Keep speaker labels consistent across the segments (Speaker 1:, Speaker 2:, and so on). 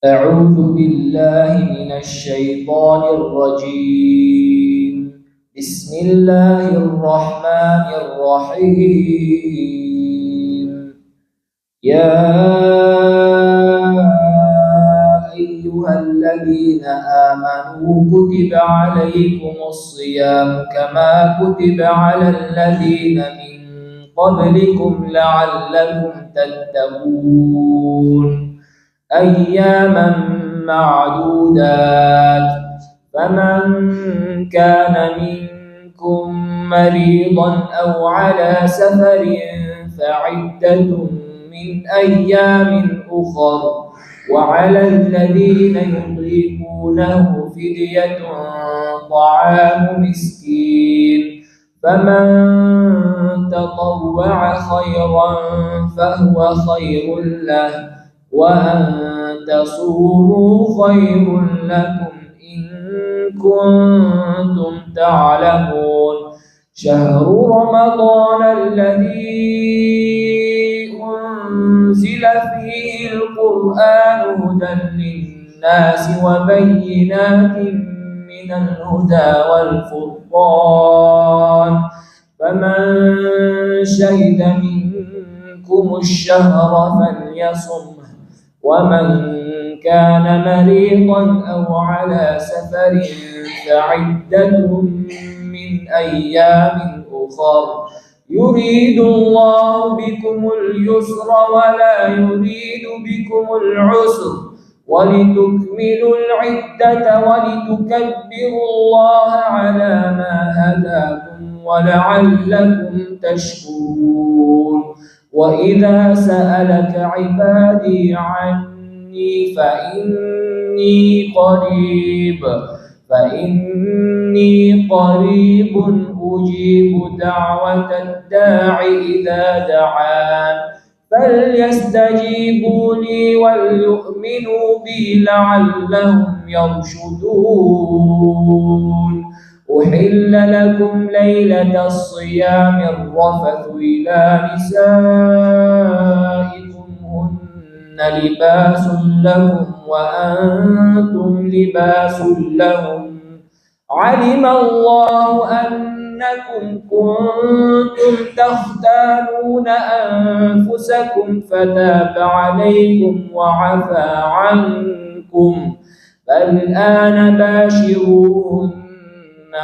Speaker 1: أعوذ بالله من الشيطان الرجيم. بسم الله الرحمن الرحيم. يا أيها الذين آمنوا كتب عليكم الصيام كما كتب على الذين من قبلكم لعلكم تتقون أياما معدودات فمن كان منكم مريضا أو على سفر فعدة من أيام أخر وعلى الذين يطيقونه فدية طعام مسكين فمن تطوع خيرا فهو خير له وأن تصوموا خير لكم إن كنتم تعلمون شهر رمضان الذي أنزل فيه القرآن هدى للناس وبينات من الهدى والفرقان فمن شهد منكم الشهر فليصمه ومن كان مريضا أو على سفر فعدة من أيام أخر يريد الله بكم اليسر ولا يريد بكم العسر ولتكملوا العدة ولتكبروا الله على ما هداكم ولعلكم تشكرون وإذا سألك عبادي عني فإني قريب أجيب دعوة الداع إذا دعان فليستجيبوا لي وليؤمنوا بي لعلهم يرشدون أحل لكم ليلة الصيام الرفث إلى نسائكم هن لباس لكم وأنتم لباس لهم علم الله أنكم كنتم تختانون أنفسكم فتاب عليكم وعفى عنكم فالآن باشروهن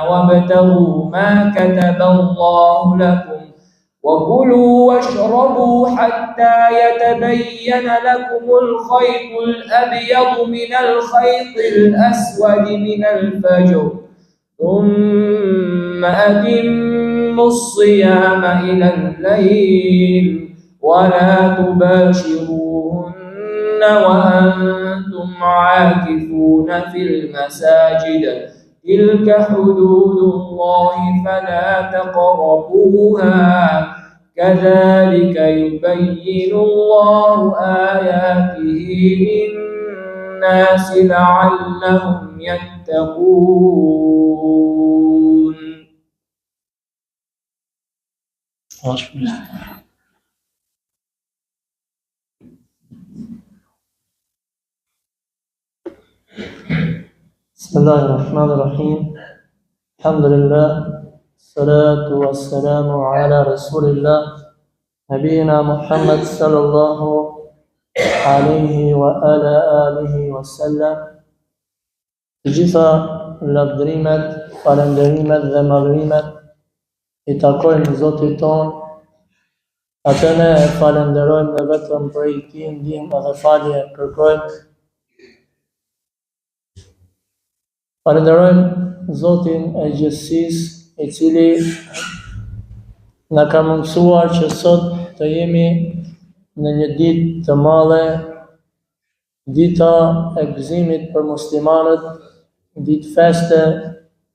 Speaker 1: وابتغوا ما كتب الله لكم وكلوا واشربوا حتى يتبين لكم الخيط الأبيض من الخيط الأسود من الفجر ثم أتموا الصيام إلى الليل ولا تباشروهن وأنتم عاكفون في المساجد تلك حدود الله فلا تقربوها كذلك يبين الله آياته للناس لعلهم يتقون.
Speaker 2: بسم الله الرحمن الرحيم الحمد لله الصلاة والسلام على رسول الله نبينا محمد صلى الله عليه وعلى آله وسلم të gjitha lavdërimet, falënderimet dhe madhërimet I takojnë Zotit ton, atë ne falenderojmë dhe vetëm për I Tij ndihmë dhe falje kërkojmë. Falenderojmë Zotin e gjithësisë, I cili na ka mundësuar që sot të jemi në një ditë të madhe, dita e gëzimit për muslimanët, ditë feste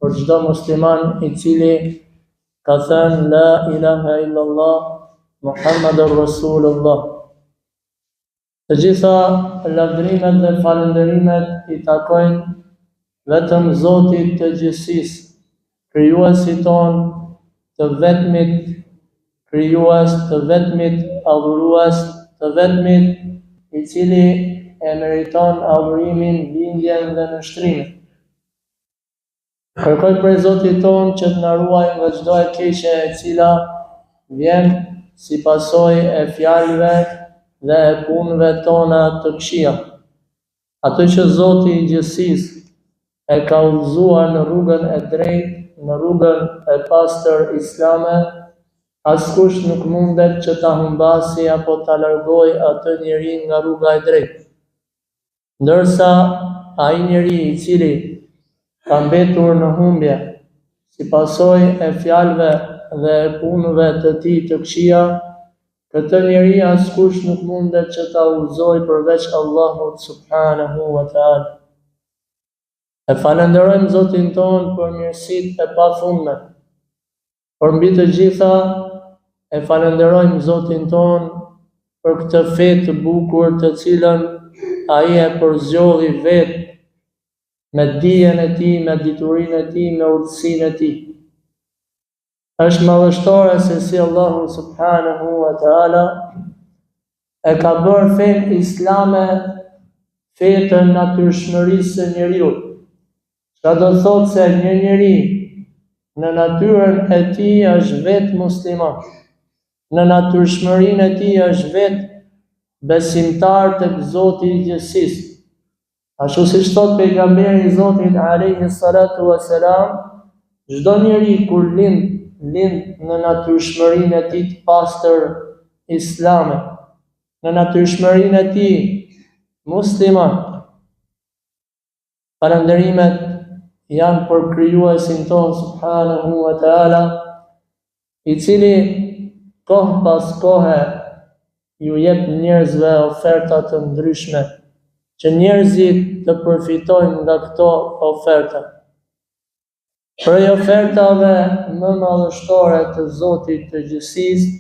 Speaker 2: për çdo musliman I cili ka thënë La ilaha illallah Muhammadur Rasulullah. Të gjitha lavdërimet dhe falënderimet I takojnë vetëm Zotit të gjithësisë, krijuesit ton, të vetmit krijues, të vetmit adhurues, të vetmit I cili e meriton adhurimin, bindjen dhe nështrimin. Kërkoj prej Zotit tonë që të na ruajë nga çdo e keqe e cila vjen si pasojë e fjalëve dhe e punëve tona të këqija. Atë që Zoti i gjithësisë e ka udhëzuar në rrugën e drejtë, në rrugën e pastër islame, askush nuk mundet që ta humbasi apo ta largojë atë njeri nga rruga e drejtë. Ndërsa ai njeri i cili ka mbetur në humbje, si pasojë e fjalëve dhe e punëve të tij të këqija, këtë njeri askush nuk mundet që ta udhëzojë përveç Allahut subhanahu wa ta'ala. E falenderojmë Zotin tonë për mirësitë e pafundme. Por mbi të gjitha, e falenderojmë Zotin tonë për këtë fe të bukur të cilën ai e përzgjodhi vetë me dijen e tij, me diturinë e tij, me urtësinë e tij. Është madhështore se si Allahu subhanahu wa ta'ala e ka bërë fenë islame fe të natyrshmërisë së njeriut. Çka do thotë se një njeri në natyrën e tij është vetë musliman, në natyrshmërinë e tij është vetë besimtar tek Zoti i gjithësisë. Ashtu siç thot pejgamberi i Zotit alayhi salatu wassalam, çdo njeri kur lind në natyrshmërinë e tij të pastër islame, në natyrshmërinë e tij musliman. Falënderimet janë për krijuesin tonë subhanahu wa ta'ala, i cili kohë pas kohe ju jep njerëzve oferta të ndryshme, që njerëzit të përfitojnë nga këto oferta. Prej ofertave më madhështore të Zotit të gjithësisë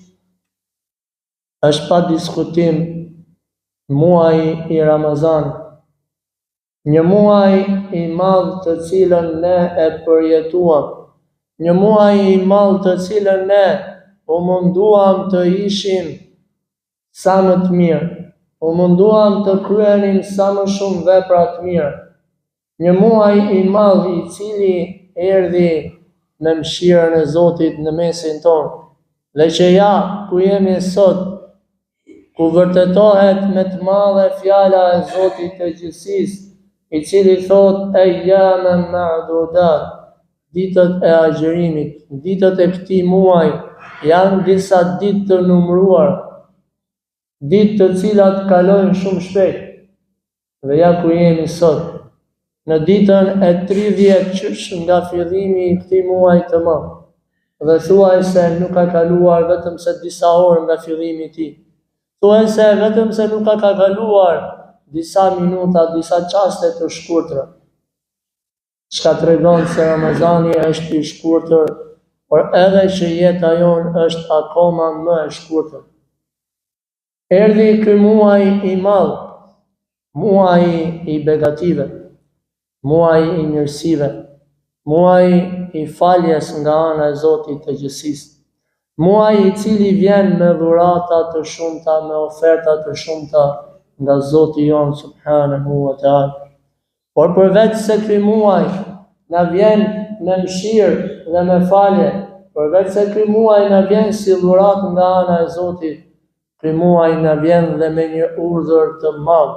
Speaker 2: është pa diskutim muaji i Ramazanit. Një muaj i madh të cilën ne e përjetuam, një muaj i madh të cilën ne u munduam të ishim sa më të mirë, u munduam të kryenim sa më shumë vepra të mira. Një muaj i madh i cili erdhi me mëshirën e Zotit në mesin tonë. Dhe që ja, ku jemi sot, ku vërtetohet me të madhe fjala e Zotit të gjithësisë, i cili thot ayyaman ma'dudat, ditët e agjërimit, ditët e këtij muaji janë disa ditë të numëruar, ditë të cilat kalojnë shumë shpejt. Dhe ja ku jemi sot, në ditën e 30 qysh nga fillimi i këtij muaji të madh. Dhe thuaj se nuk ka kaluar vetëm se disa orë nga fillimi i tij. Thuaj se vetëm se nuk ka kaluar disa minuta, disa qaste të shkurtra. Çka tregon se Ramazani është i shkurtër, por edhe që jeta jonë është akoma më e shkurtër. Erdhi ky muaj i madh, muaji i begative, muaji i mirësive, muaji i faljes nga ana e Zotit të gjithësisë, muaji i cili vjen me dhurata të shumta, me oferta të shumta nga Zoti jon subhanahu wa ta'ala. Por përveç se ky muaj na vjen me mëshirë dhe me falje, përveç se ky muaj na vjen si dhuratë nga ana e Zotit, ky muaj na vjen dhe me një urdhër të madh,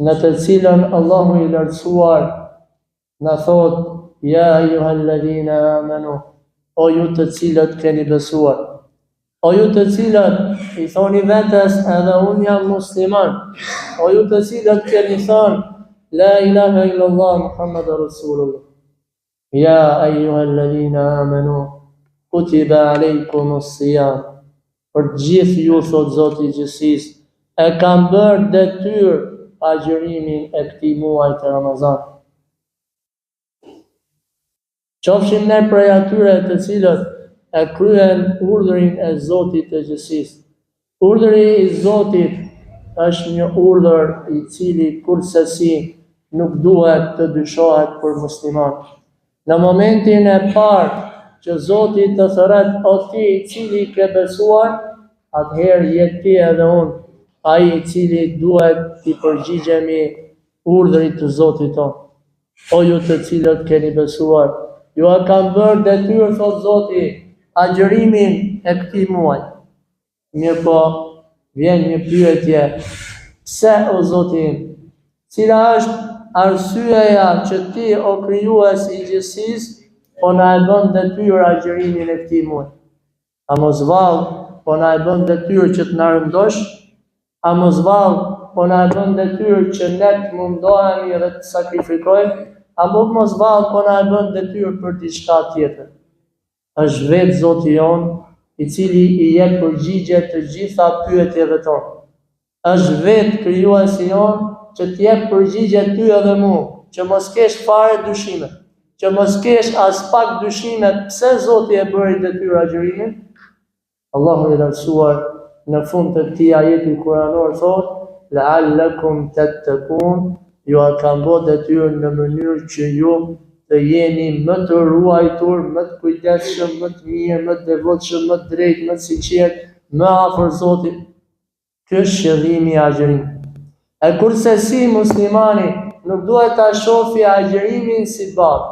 Speaker 2: në të cilën Allahu i lartësuar na thot: ja ayyuhalladhina amanu, o ju të cilët keni besuar, o ju të cilët i thoni vetes edhe unë jam musliman, o ju të cilët keni thonë la ilaha illallah Muhammadur Rasulullah, ja ayyuhalladhina amanu kutiba alaykumus siyam, për gjithë ju, thot Zoti i gjithësisë, e kam bërë detyrë agjërimin e këtij muaji të Ramazan. Qofshim ne prej atyre të cilët e kryen urdhrin e Zotit të gjithësisë. Urdhri i Zotit është një urdhër i cili kurrësi nuk duhet të dyshohet për musliman. Në momentin e parë që Zoti të thret o ti i cili ke besuar, atëherë je ti edhe unë ai I cili duhet I përgjigjemi urdhrit të Zotit tonë. O ju të cilët keni besuar, ju a kam bërë detyrë, thot Zoti, agjërimin e këtij muaji. Mirë po, vjen një pyetje, pse o Zoti im? Cila është arsyeja që ti o krijues I gjithësisë po na e bën detyrë agjërimin e këtij muaji? A mos vallë po na e bën detyrë që të na rëndosh? A mos vallë po na e bën detyrë që ne të mundohemi dhe të sakrifikojmë? A mos vallë po na e bën detyrë për diçka tjetër? Është vetë Zoti jon I cili I jep përgjigje të gjitha pyetjeve tona. Është vetë krijuesi jon që të jep përgjigje ty edhe mua, që mos kesh fare dyshime, që mos kesh as pak dyshime pse Zoti e bëri detyrë agjërimin. Allahu I lartësuar në fund të këtij ajeti kuranor thotë: "La'allakum tattaqun", ju a kam bërë detyrë në mënyrë që ju të jeni më të ruajtur, më të kujdesshëm, më të mirë, më të devotshëm, më të drejtë, më të sinqert, më afër Zotit. Ky është qëllimi I agjërimit. E kurse si muslimani nuk duhet ta shohë agjërimin si ballë.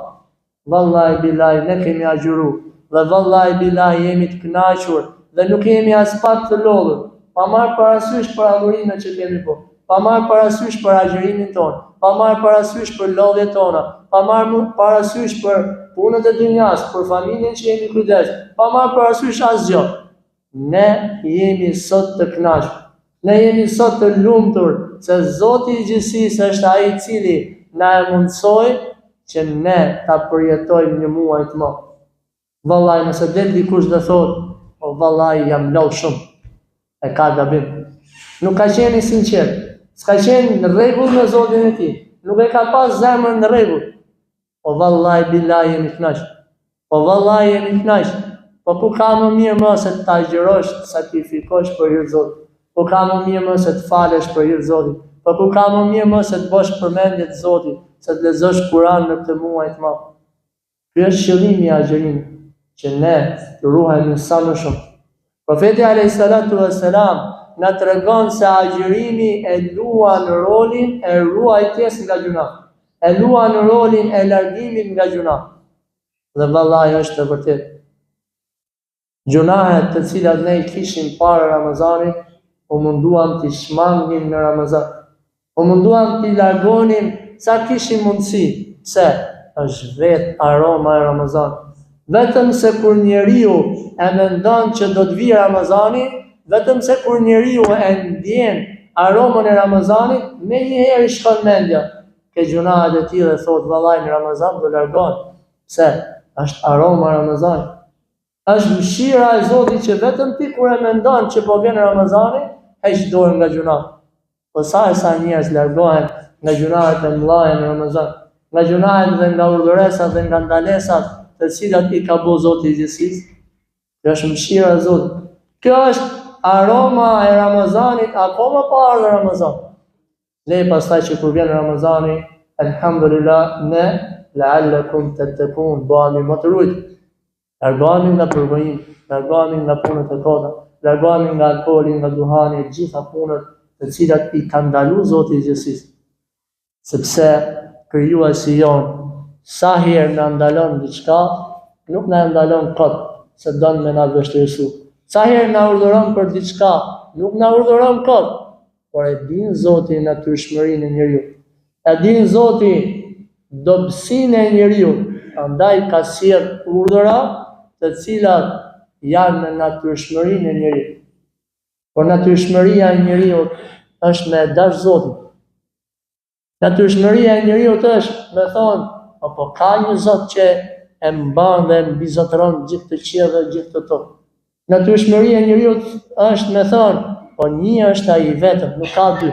Speaker 2: Vallahi billahi ne kemi agjëruar, dhe vallahi billahi jemi të kënaqur dhe nuk jemi as pak të lodhur, pa marrë parasysh për adhurimet që kemi bërë, pa marrë parasysh për agjërimin tonë, pa marrë parasysh për lodhjet tona, pa marrë parasysh për punët e dunjas, për familjen që jemi kujdes, pa marrë parasysh asgjë. Ne jemi sot të kënaqur. Ne jemi sot të lumtur se Zoti I gjithësisë është ai I cili na e mundsoi që ne ta përjetojmë një muaj të madh. Vallahi nëse del dikush dhe thotë, o vallahi jam lodh shumë, e ka gabim. Nuk ka qenë I sinqert, s'ka qenë në rregull me Zotin e tij, nuk e ka pas zemrën në rregull. O vallahi billahi jemi kënaqur. O vallahi jemi kënaqur. Po ku ka më mirë më se të agjërosh, të sakrifikosh për hir të Zotit. Po ka më mirë më se të falesh për hir të Zotit. Po ku ka më mirë më se të bësh përmendje të Zotit, se të lexosh Kur'an në këtë muaj të madh. Ky është qëllimi I agjërimit, që ne të ruhemi sa më shumë. Profeti alayhis salatu wassalam na tregon se agjërimi e luan rolin e ruajtjes nga gjunat, e luan rolin e largimit nga gjunat. Dhe vallahi është e vërtetë. Gjunahet të cilat ne I kishim para Ramazanit, u munduam t'i shmangnim në Ramazan. U munduam t'i largonim sa kishim mundësi. Pse? Është vetë aroma e Ramazanit. Vetëm se kur njeriu e mendon që do të vijë Ramazani, vetëm se kur njeriu e ndjen aromën e Ramazanit, me njëherë I shkon mendja. Ke gjunahet e tilla thot vallahi në Ramazan do largon. Pse? Është aroma e Ramazanit. Është mëshira e Zotit që vetëm ti kur e mendon që po vjen Ramazani, heq dorën nga gjunahet. Po sa njerëz largohen nga gjunahet e mëdha në Ramazan, nga gjunahet dhe nga urdhëresat dhe nga ndalesat të cilat I ka bërë Zoti I gjithësisë. Kjo është mëshira e Zotit. Kjo është aroma e Ramazanit akoma pa ardhur Ramazan. Ne pastaj që kur vjen Ramazani, elhamdulillah, ne la'allakum tattaqun, bëhemi më të ruajtur. Largohemi nga përgojimi, largohemi nga punët e kota, largohemi nga alkooli, nga duhani, gjitha punët të cilat I ka ndaluar Zoti I gjithësisë. Sepse krijuesi jon sa herë na ndalon diçka, nuk na ndalon kot se don me na vështirësu. Sa herë na urdhëron për diçka, nuk na urdhëron kot, por e din Zoti natyrshmërinë e njeriu. E din Zoti dobësinë e njeriu, andaj ka sjell urdhëra të cilat janë në natyrshmërinë e njeriu. Por natyrshmëria e njeriu është me dash Zotin. Natyrshmëria e njeriu është me thonë, apo ka një Zot që e mban dhe mbizotëron gjithë të qiell dhe gjithë të tokë. Natyrshmëria e njeriu është me thonë, po një është ai vetëm, nuk ka dy.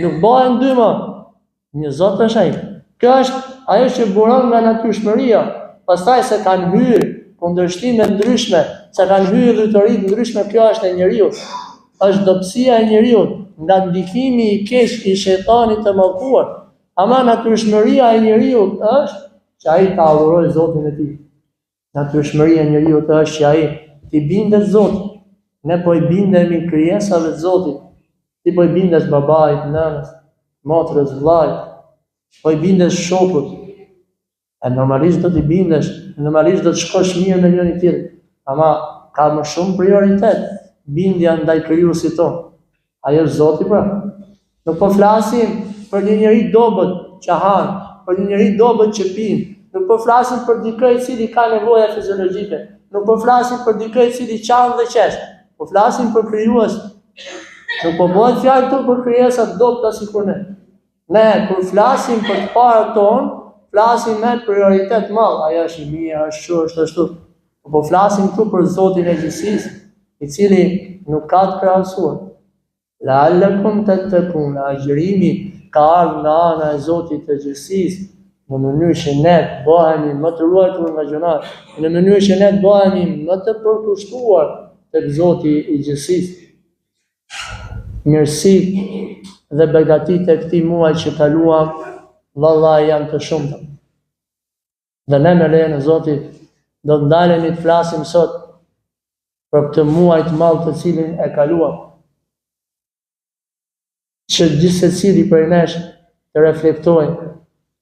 Speaker 2: Nuk bëhen dy më. Një Zot është ai. Kjo është ajo që buron nga natyrshmëria. Pastaj se kanë hyrë kundërshtime ndryshme, se kanë hyrë dhëtori ndryshme, kjo është e njeriu. Është dobësia e njeriu, nga ndikimi I keq I shejtanit të mallkuar. Ama natyrshmëria e njeriu është që ai ta adhurojë Zotin e tij. Natyrshmëria e njeriu është që ai I bindet Zotit. Ne po I bindemi krijesave të Zotit. Ti po i bindesh babait, nënës, motrës, vllait, po i bindesh shokut. E normalisht do t'i bindesh, normalisht do të shkosh mirë me njëri tjetrin. Ama ka më shumë prioritet bindja ndaj krijuesit ton. Ai është Zoti pra. Nuk po flasim për një njeri dobët që han, për një njeri dobët që pin. Nuk po flasim për dikë i cili ka nevoja fiziologjike. Nuk po flasim për dikë i cili qan dhe qesh. Po flasim për krijues. Nuk po bëhet fjalë këtu për krijesa dobta sikur ne. Ne kur flasim për të parë ton, flasim me prioritet madh. Ajo është i mirë, është ashtu. Po flasim këtu për Zotin e gjithësisë, i cili nuk ka të krahasuar. La'allakum tattaqun, agjërimi ka ardhur nga ana e Zotit të gjithësisë, në mënyrë që ne bëhemi më të ruajtur nga gjunat, në mënyrë që ne bëhemi më të përkushtuar tek Zoti i gjithësisë. Mirësitë dhe begatitë e këtij muaji që kaluam, vallahi janë të shumta. Dhe ne me lejen e Zotit do të ndalemi të flasim sot për këtë muaj të madh të cilin e kaluam. Që gjithë secili prej nesh të reflektojë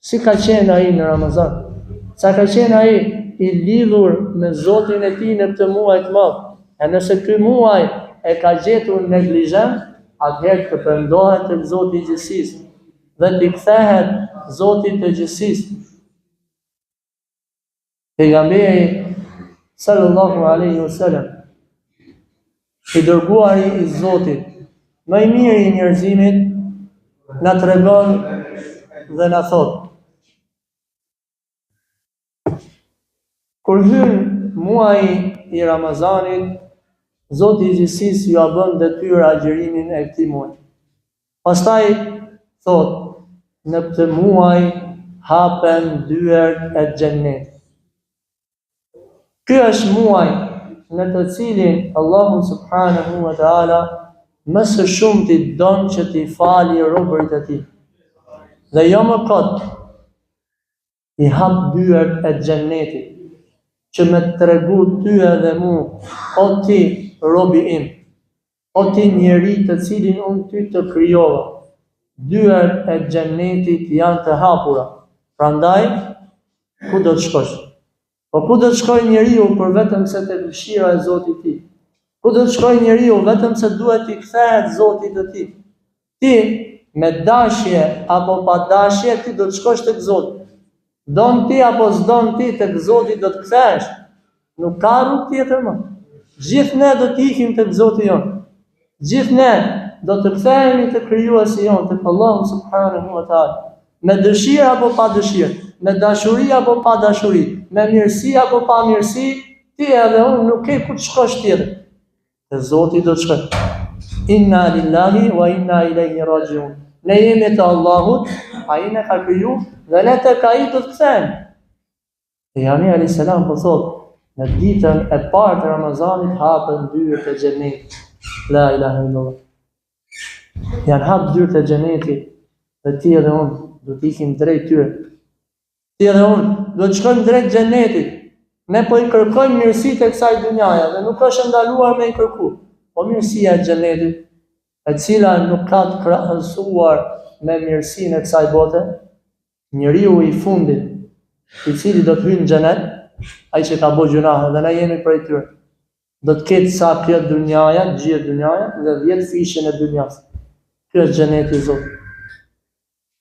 Speaker 2: si ka qenë ai në Ramazan, sa ka qenë ai i lidhur me Zotin e tij në këtë muaj të madh. E nëse ky muaj e ka gjetur neglizhent, atëherë të pendohet tek Zoti i gjithësisë dhe të kthehet Zotit të gjithësisë. Pejgamberi sallallahu alaihi wasallam, i dërguari i Zotit, më i miri i njerëzimit, na tregon dhe na thot: kur hyn muaji i Ramazanit, Zoti i gjithësisë ju bën detyrë agjërimin e këtij muaji. Pastaj thot: në këtë muaj hapen dyert e xhennetit. Ky është muaj në të cilin Allahu subhanahu wa taala më së shumti don që t'i fali robërit e tij. Dhe jo më kot i hap dyert e xhennetit, që me të tregu ty edhe mu, o ti robi im, o ti njeri të cilin unë ty të krijova, dyert e xhennetit janë të hapura. Prandaj, ku do të shkosh? Po ku do të shkoj njeriu për vetëm se te dëshira e Zotit të tij? Ku do të shkoj njeriu vetëm se duhet t'i kthehet Zotit të tij? Ti me dashje apo pa dashje ti do të shkosh tek Zoti. Don ti apo s'don ti tek Zoti do të kthehesh. Nuk ka rrugë tjetër më. Gjithë ne do të ikim tek Zoti jon. Gjithë ne do të kthehemi tek krijuesi jon, tek Allahu subhanahu wa taala. Me dëshirë apo pa dëshirë, me dashuri apo pa dashuri, me mirësi apo pa mirësi, ti edhe unë nuk ke ku të shkosh tjetër. Te Zoti do të shkoj. Inna lillahi wa inna ilaihi rajiun. Ne jemi të Allahut, ai na ka kriju dhe ne tek ai do të kthehemi. Pejgamberi alayhis salam po thotë, në ditën e parë të Ramazanit hapen dyert e xhenetit. La ilaha illallah. Janë hap dyert e xhenetit dhe ti edhe unë do të ikim drejt tyre. Ti edhe unë do të shkojmë drejt xhenetit. Ne po i kërkojmë mirësitë e kësaj dhunjaje dhe nuk është ndaluar me i kërku. Po mirësia e xhenetit, e cila nuk ka të krahasuar me mirësinë e kësaj bote, njeriu i fundit, i cili do të hyjë në xhenet, ai që ka bërë gjunahe dhe ne jemi prej tyre, do të ketë sa kjo dhunjaja, gjithë dhunjaja dhe 10 fishën e dhunjas. Ky është xheneti i Zotit.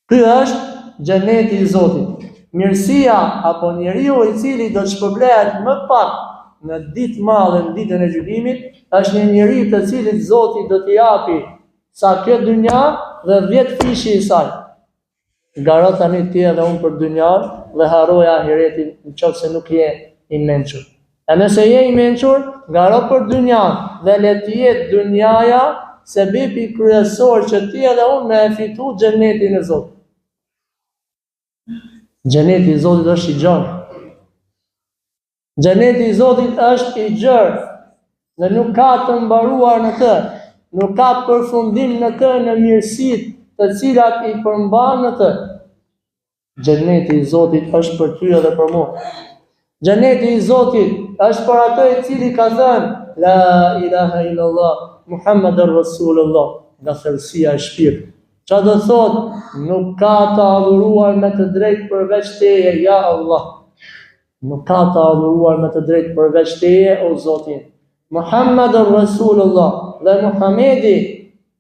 Speaker 2: Ky është xheneti i Zotit. Mirësia apo njeriu i cili do të shpërblehet më pak në ditë madhe, në ditën e gjykimit, është një njeri të cilit Zoti do t'i japi sa kjo dhunja dhe 10 fishi i saj. Garo tani ti edhe unë për dhunjan dhe haroja ahiretin nëse nuk je i mençur. E nëse je i mençur, garo për dhunjan dhe le të jetë dhunjaja sebepi kryesor që ti edhe unë me e fitu xhenetin e Zotit. Xheneti i Zotit është i gjerë. Xheneti i Zotit është i gjerë dhe nuk ka të mbaruar në të, nuk ka përfundim në të në mirësitë të cilat i përmban në të. Xheneti i Zotit është për ty edhe për mua. Xheneti i Zotit është për atë i cili ka thënë La ilaha illallah, Muhammadur Rasulullah. nga thellësia e shpirtit. Qa do thot, nuk ka të adhuruar me të drejtë përveç teje, ja Allah. Nuk ka të adhuruar me të drejtë përveç teje, o Zotin. Muhammadur Rasulullah dhe Muhamedi,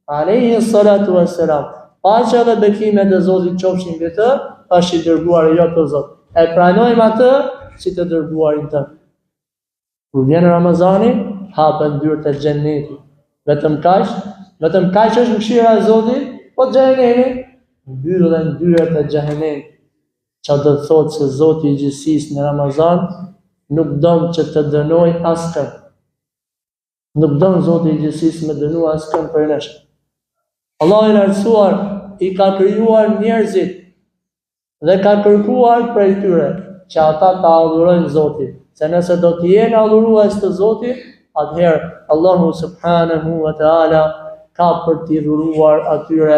Speaker 2: alayhi salatu wassalam, paqja dhe bekimet e Zotit qofshin mbi të, është i dërguari jot, o Zot. E pranojmë atë si të dërguarin tënd. Kur vjen Ramazani, hapen dyert e xhennetit. Vetëm kaq është mëshira e Zotit, po xhenemi mbyllen dyert e xhenemit. Qa do të thotë se Zoti i gjithësisë në Ramazan nuk don që të dënoj askën. Nuk don Zoti i gjithësisë me dënu askën për nesh. Allah i lartësuar i ka krijuar njerëzit dhe ka kërkuar prej tyre që ata ta adhurojnë Zotin. Se nëse do të jenë adhurues të Zotit, atëherë Allahu subhanahu wa ta'ala ka për t'i dhuruar atyre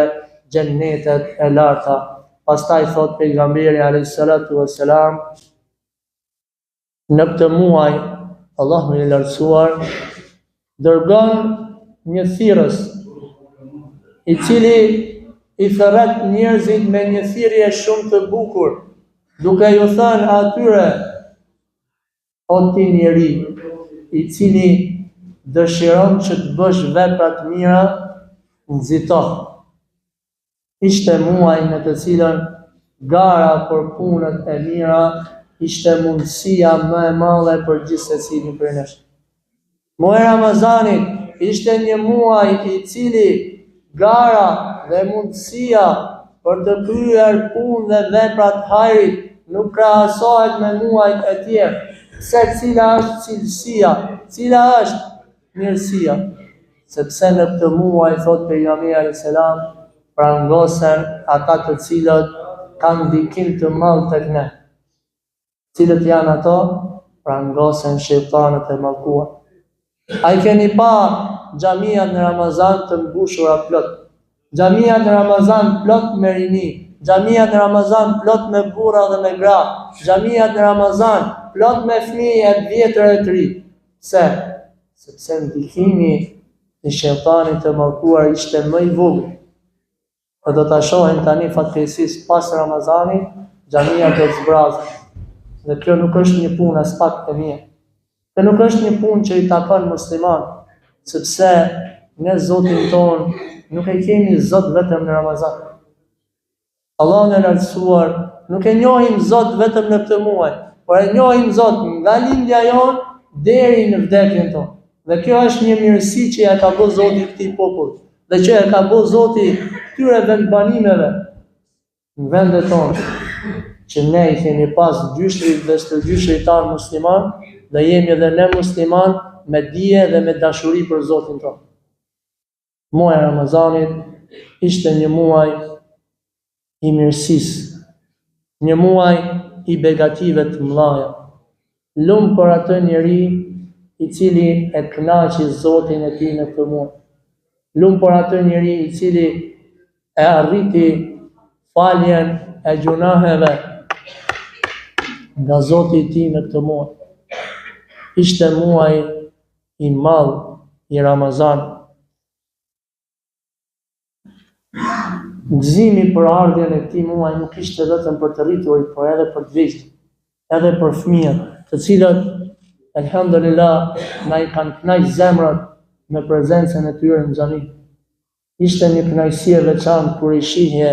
Speaker 2: xhennetet e larta. Pastaj thot pejgamberi alayhis salatu wassalam, në këtë muaj Allahu i lartësuar dërgon një thirrës i cili i thërret njerëzit me një thirrje shumë të bukur, duke ju thënë atyre: o ti njeri i cili dëshiron që të bësh vepra të mira, nxito. Ishte muaj në të cilën gara për punët e mira ishte mundësia më e madhe për gjithë secilin prej nesh. Muaji i Ramazanit ishte një muaj i cili gara dhe mundësia për të kryer punë dhe vepra të hajrit nuk krahasohet me muajt e tjerë. Se cila është cilësia, cila është mirësia. Sepse në këtë muaj, thot pejgamberi alayhis salam, prangosen ata të cilët kanë ndikim të madh tek ne. Cilët janë ato? Prangosen shejtanët e mallkuar. A i keni pa xhamiat në Ramazan të mbushura plot? Xhamiat në Ramazan plot me rini, xhamiat në Ramazan plot me burra dhe me gra, xhamiat në Ramazan plot me fëmijë të vjetër e të ri. Pse? Sepse ndikimi i shejtanit të mallkuar ishte më i vogël. Po do ta shohim tani fatkeqësisht pas Ramazanit, xhamia do të zbrazë. Dhe kjo nuk është një punë as pak e mirë. Kjo nuk është një punë që i takon musliman, sepse ne Zotin ton nuk e kemi Zot vetëm në Ramazan. Allah në lartësuar nuk e njohim Zot vetëm në këtë muaj, por e njohim Zot nga lindja jon deri në vdekjen tonë. Dhe kjo është një mirësi që ja ka bërë Zoti këtij populli, dhe që ja ka bërë Zoti këtyre vendbanimeve në vendet tona, që ne i kemi pas gjyshrit dhe stërgjyshritar musliman, dhe jemi edhe ne musliman me dije dhe me dashuri për Zotin tonë. Muaji i Ramazanit ishte një muaj i mirësisë, një muaj i begative të mëdha. Lumë për atë njeri i cili e kënaqi Zotin e tij në këtë muaj. Lumë për atë njeri i cili e arriti faljen e gjunaheve nga Zoti i tij në këtë muaj. Ishte muaj i madh i Ramazan. Gëzimi për ardhjen e këtij muaji nuk ishte vetëm për të rriturit, por edhe për të vdekur, edhe për fëmijët, të cilët alhamdulillah na i kanë kënaqur zemrat me prezencën e tyre në xhami. Ishte një kënaqësi e veçantë kur i shihje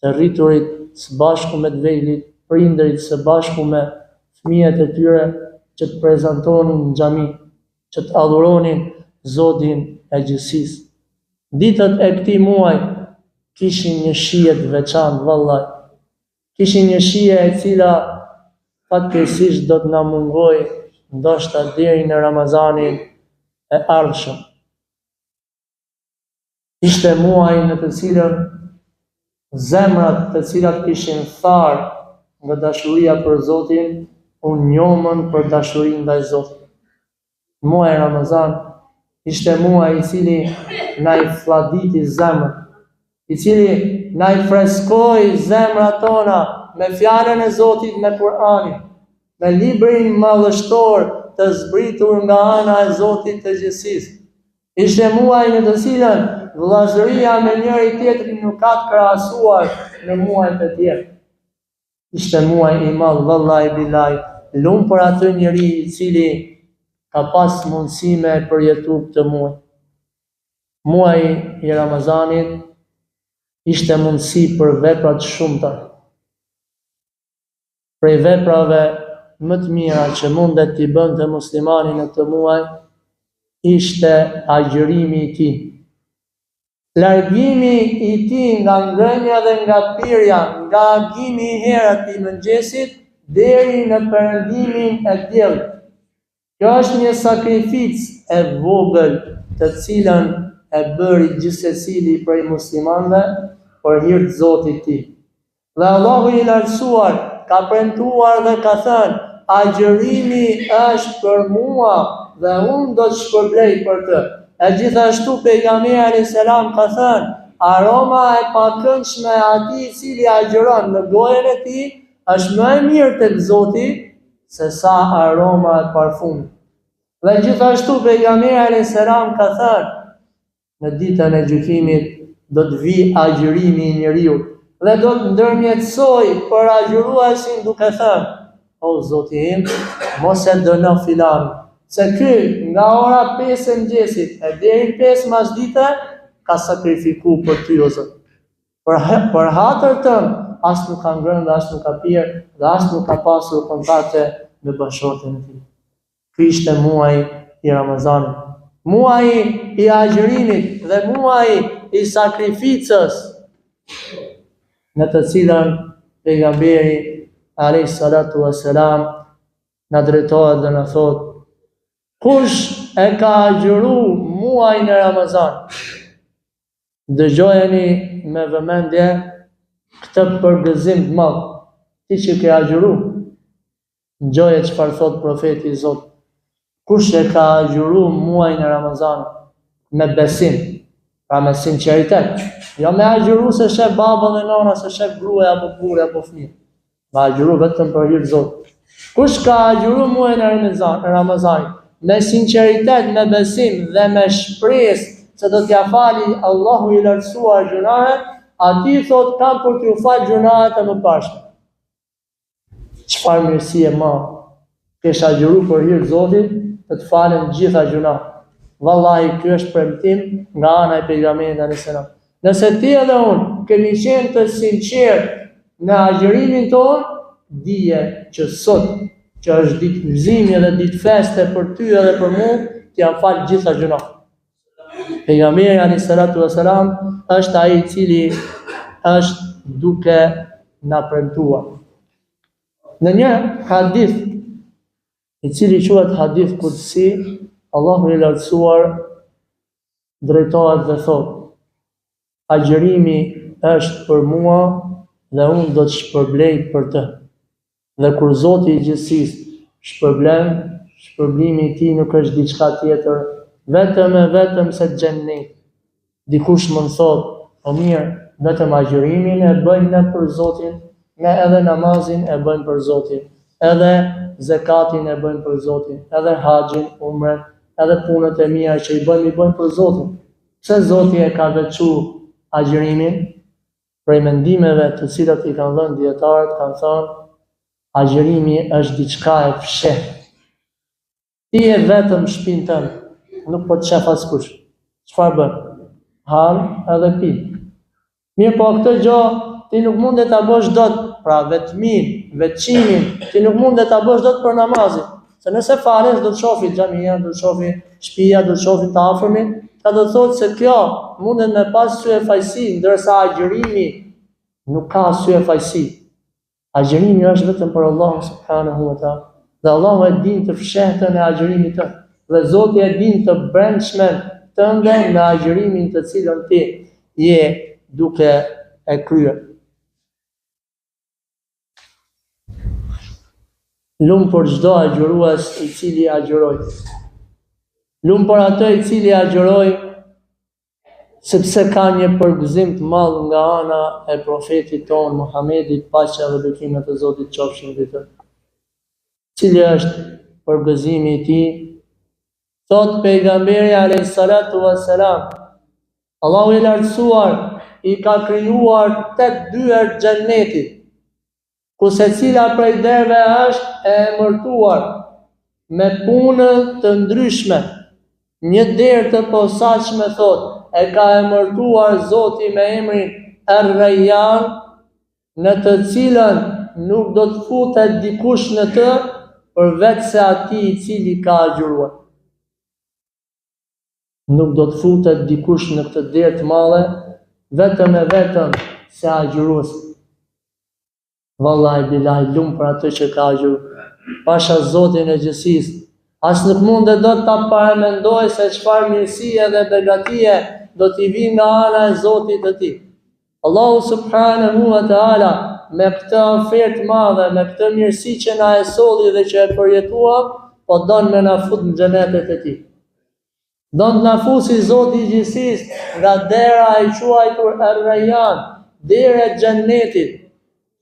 Speaker 2: të rriturit së bashku me të vejlit, prindërit së bashku me fëmijët e tyre që të prezantonin në xhami, që të adhuronin Zotin e gjithësisë. Ditët e këtij muaji kishin një shije të veçantë vallaj. Kishin një shije e cila fatkeqësisht do të na mungojë ndoshta deri në Ramazanin e ardhshëm. Ishte muaji në të cilën zemrat të cilat kishin tharë nga dashuria për Zotin, u njohën për dashurinë ndaj Zotit. Muaji i Ramazan ishte muaji i cili na i fladiti zemrat, i cili na i freskoi zemrat tona me fjalën e Zotit, me Kur'anin, me librin madhështor të zbritur nga ana e Zotit të gjithësisë. Ishte muaj në të cilën vëllazëria me njëri tjetrin nuk ka të krahasuar në muajt e tjerë. Ishte muaj i madh, vallahi billahi, lumë për atë njeri i cili ka pas mundësi me përjetu këtë muaj. Muaji i Ramazanit ishte mundësi për vepra të shumta. Prej veprave më të mira që mundet t'i bënte muslimani në këtë muaj ishte agjërimi i tij. Largimi i tij nga ngrënia dhe nga pirja, nga agimi i herët i mëngjesit deri në perëndimin e diellit. Kjo është një sakrificë e vogël të cilën e bëri gjithsecili prej muslimanëve për hir të Zotit tij. Dhe Allahu i lartësuar ka premtuar dhe ka thënë: agjërimi është për mua dhe unë do të shpërblej për të. E gjithashtu pejgamberi alayhis salam ka thënë: aroma e pakëndshme e atij i cili agjëron në gojën e tij është më e mirë tek Zoti se sa aroma e parfumit. Dhe gjithashtu pejgamberi alayhis salam ka thënë: në ditën e gjykimit do të vi agjërimi i njeriu dhe do të ndërmjetësoj për agjëruesin duke thënë: o Zoti im, mos e dëno filan, se ky nga ora 5 e mëngjesit e deri 5 masdite ka sakrifikuar për ty o Zot. Për hatër tënd as nuk ka ngrënë dhe as nuk ka pirë dhe as nuk ka pasur kontakte me bashkëshorten e tij. Ky ishte muaji i Ramazanit, muaji i agjërimit dhe muaji i sakrificës, në të cilën pejgamberi alayhis salatu wassalam na drejtohet dhe na thotë: kush e ka agjëru muajin e Ramazan? Dëgjojeni me vëmendje këtë përgëzim të madh. Ti që ke agjëru, dëgjoje çfarë thot profeti i Zotit. Kush e ka agjëru muajin e Ramazan me besim, pra me sinqeritet, jo me agjëru se shef babën dhe nona, se shef gruaja apo burri apo fëmijë, me agjëru vetëm për hir të Zotit. Kush ka agjëru muajin e Ramazanit me sinqeritet, me besim dhe me shpresë se do t'ja fali Allahu i lartësuar gjunahet, ati thot kam për t'ju fal gjunahet e mëparshme. Çfarë mirësie e madhe. Kesh agjëru për hir të Zotit, të të falen gjitha gjunahet. Vallahi ky është premtim nga ana e pejgamberit alayhis salam. Nëse ti edhe unë kemi qenë të sinqert në agjërimin tonë, dije që sot, që është ditë gëzimi dhe ditë feste për ty edhe për mua, t'ja fal gjitha gjunahet. Pejgamberi alayhis salatu wassalam është ai i cili është duke na premtuar. Në një hadith i cili quhet hadith qudsi, Allahu i lartësuar drejtohet dhe thotë: agjërimi është për mua dhe unë do të shpërblej për të. Dhe kur Zoti i gjithësisë shpërblen, shpërblimi i tij nuk është diçka tjetër vetëm se xhennet. Dikush më thotë: o mirë, vetëm agjërimin e bëjnë ne për Zotin, ne edhe namazin e bëjmë për Zotin, edhe zekatin e bëjmë për Zotin, edhe haxhin, umren, edhe punët e mira që i bëjmë për Zotin. Pse Zoti e ka veçuar agjërimin? Prej mendimeve të cilat i kanë dhënë dietarët, kanë thënë agjërimi është diçka e fshehtë. Ti je vetëm në shtëpinë tënde, nuk po të shef askush. Çfarë bën? Han edhe pi. Mirë, po këtë gjë ti nuk mund ta bësh dot, pra vetmin, veçimin, ti nuk mund ta bësh dot për namazin. Se nëse falesh do të shofi xhamia, do të shofi shtëpia, do të shofi të afërmit, ta do të thotë se kjo mundet me pas sy e fajsi, ndërsa agjërimi nuk ka sy e fajsi. Agjërimi është vetëm për Allahun subhanahu wa taala. Dhe Allahu e din të fshehtën e agjërimit tënd. Dhe Zoti e din të brendshmen tënde në agjërimin të cilën ti je duke e kryer. Lumë për çdo agjërues i cili agjëroi. Lumë për atë i cili agjëroi, sepse ka një përgëzim të madh nga ana e profetit ton Muhamedit, paqja dhe bekimet e Zotit qofshin mbi të. Cili është përgëzimi i tij? Thot pejgamberi alayhis salatu wassalam, Allahu i lartësuar i ka krijuar 8 dyert xhennetit, ku secila prej derve është e emërtuar me punë të ndryshme. Një derë të posaçme thot e ka emërtuar Zoti me emrin Ar-Rayyan, në të cilën nuk do të futet dikush në të përveç se atij i cili ka agjëruar. Nuk do të futet dikush në këtë derë të madhe vetëm e vetëm se agjërues. Vallahi billahi lum për atë që ka agjëruar. Pasha Zotin e gjithësisë, as nuk mundet do të ta paramendoj se çfarë mirësie dhe begatie do t'i vinë nga ana e Zotit të tij. Allahu subhanahu wa taala me këtë ofertë madhe, me këtë mirësi që na e solli dhe që e përjetuam, po don me na fut në xhenetet e tij. Don të na fusi Zoti i gjithësisë nga dera e quajtur Ar-Rayyan, dera e xhenetit,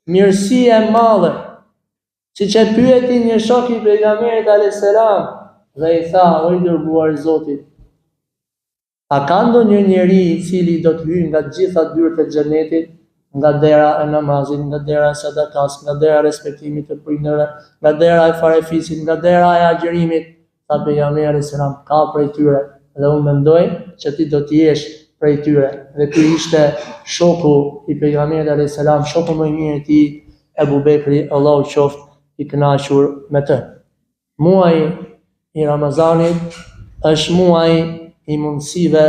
Speaker 2: mirësi e madhe. Siç e pyeti një shok i pejgamberit alayhis salam dhe i tha: "O i dërguar i Zotit, a ka ndonjë njeri i cili do të hyjë nga të gjitha dyert e xhenetit, nga dera e namazit, nga dera e sadakas, nga dera e respektimit të prindërve, nga dera e farefisit, nga dera e agjërimit?" Tha pejgamberi alayhis salam: "Ka prej tyre, dhe unë mendoj që ti do të jesh prej tyre." Dhe ky ishte shoku i pejgamberit alayhis salam, shoku më i mirë i tij, Ebu Bekri, Allahu qoftë i kënaqur me të. Muaji i Ramazanit është muaji i mundësive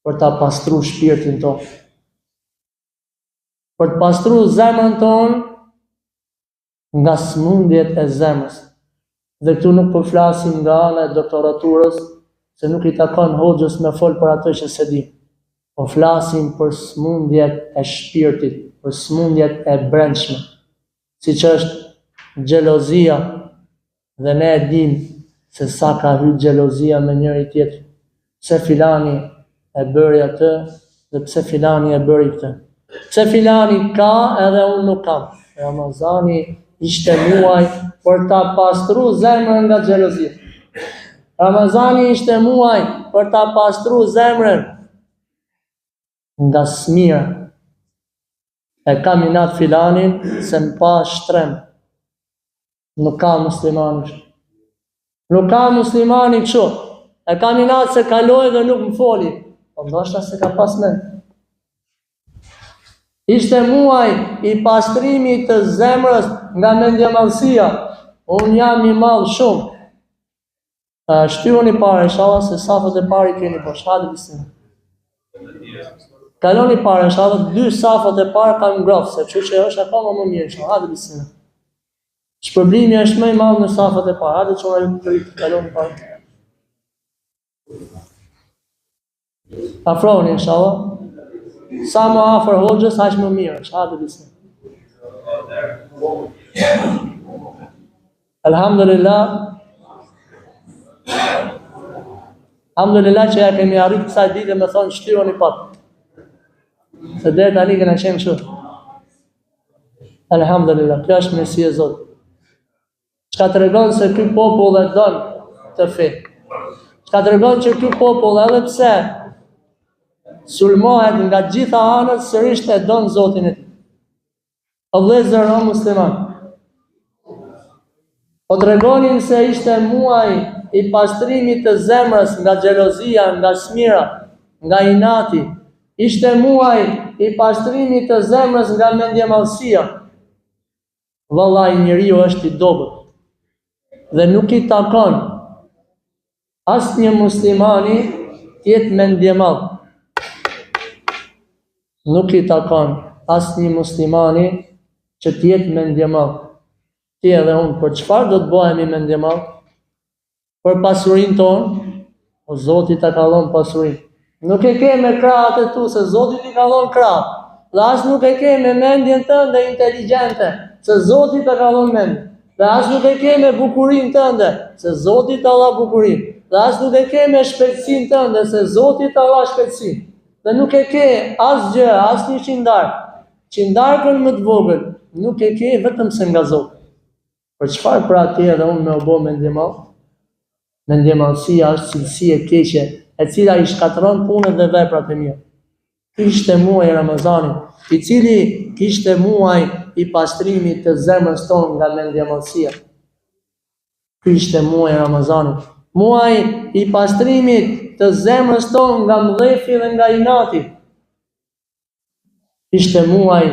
Speaker 2: për ta pastruar shpirtin tonë, për të pastruar zemrën tonë nga smundjet e zemrës. Dhe këtu nuk po flasim nga ana e doktoraturës, se nuk i takon hoxhës me fol për atë që se di. Po flasim për smundjet e shpirtit, për smundjet e brendshme, siç është xhelozia, dhe ne e dim se sa ka hyrë xhelozia me njëri tjetrin. Pse filani e bëri atë dhe pse filani e bëri këtë. Pse filani ka edhe unë nuk kam. Ramazani ishte muaj për ta pastruar zemrën nga xhelozia. Ramazani ishte muaj për ta pastruar zemrën nga smira. E kam inat filanin se më pa shtrem. Nuk ka muslimani. Nuk ka muslimani kështu. E kam inat se kaloi dhe nuk më foli. Po ndoshta se ka pas mend. Ishte muaj i pastrimit të zemrës nga mendjemallësia. Unë jam i madh shumë. Shtyuni parë, inshallah, se safët e parë i keni poshtë. Hadi bismillah. Kaloni parë, inshallah, 2 safët e parë kanë ngrohtë, se kështu që është akoma më mirë, inshallah. Hadi bismillah. Shpërblimi është më i madh në safët e parë. Hadi çora ju të kaloni parë. Afroni, inshallah. Sa më afër hoxhës, aq më mirë. Hadi bismillah. Alhamdulillah. Alhamdulillah që ja kemi arrit kësaj dite me thonë shtyroni pak. Se deri tani kena qenë kështu. Alhamdulillah, kjo është mirësia e Zotit. Çka tregon se ky popull e don të fe. Çka tregon që ky popull edhe pse sulmohet nga gjitha anët, sërish e don Zotin e tij. O vëllezër o musliman, po tregonin se ishte muaj i pastrimit të zemrës nga xhelozia, nga smira, nga inati. Ishte muaj i pastrimit të zemrës nga mendjemallësia. Vallahi njeriu është i dobët dhe nuk i takon asnjë muslimani të jetë mendjemall. Nuk i takon asnjë muslimani që të jetë mendjemall. Ti edhe unë, për çfarë do të bëhemi mendjemall? Për pasurinë tonë, o Zoti ta ka dhënë pasurinë. Nuk e ke me krahët e tu, se Zoti t'i ka dhënë krahë. Dhe as nuk e ke me mendjen tënde inteligjente, se Zoti ta ka dhënë mendje. Dhe as nuk e ke me bukurinë tënde, se Zoti ta dha bukurinë. Dhe as nuk e ke me shpejtësinë tënde, se Zoti ta dha shpejtësinë. Dhe nuk e ke asgjë, asnjë qindar. Qindarkën më të vogël, nuk e ke vetëm se nga Zoti. Për çfarë pra ti edhe unë me u bë mendjemall? Mendjemallësia është cilësi e keqe, e cila i shkatëron punët dhe veprat e mira. Ky ishte muaji i Ramazanit, i cili ishte muaj i pastrimit të zemrës tonë nga mendjemallësia. Ky ishte muaji i Ramazanit, muaji i pastrimit të zemrës tonë nga mdhefi dhe nga inati. Ishte muaj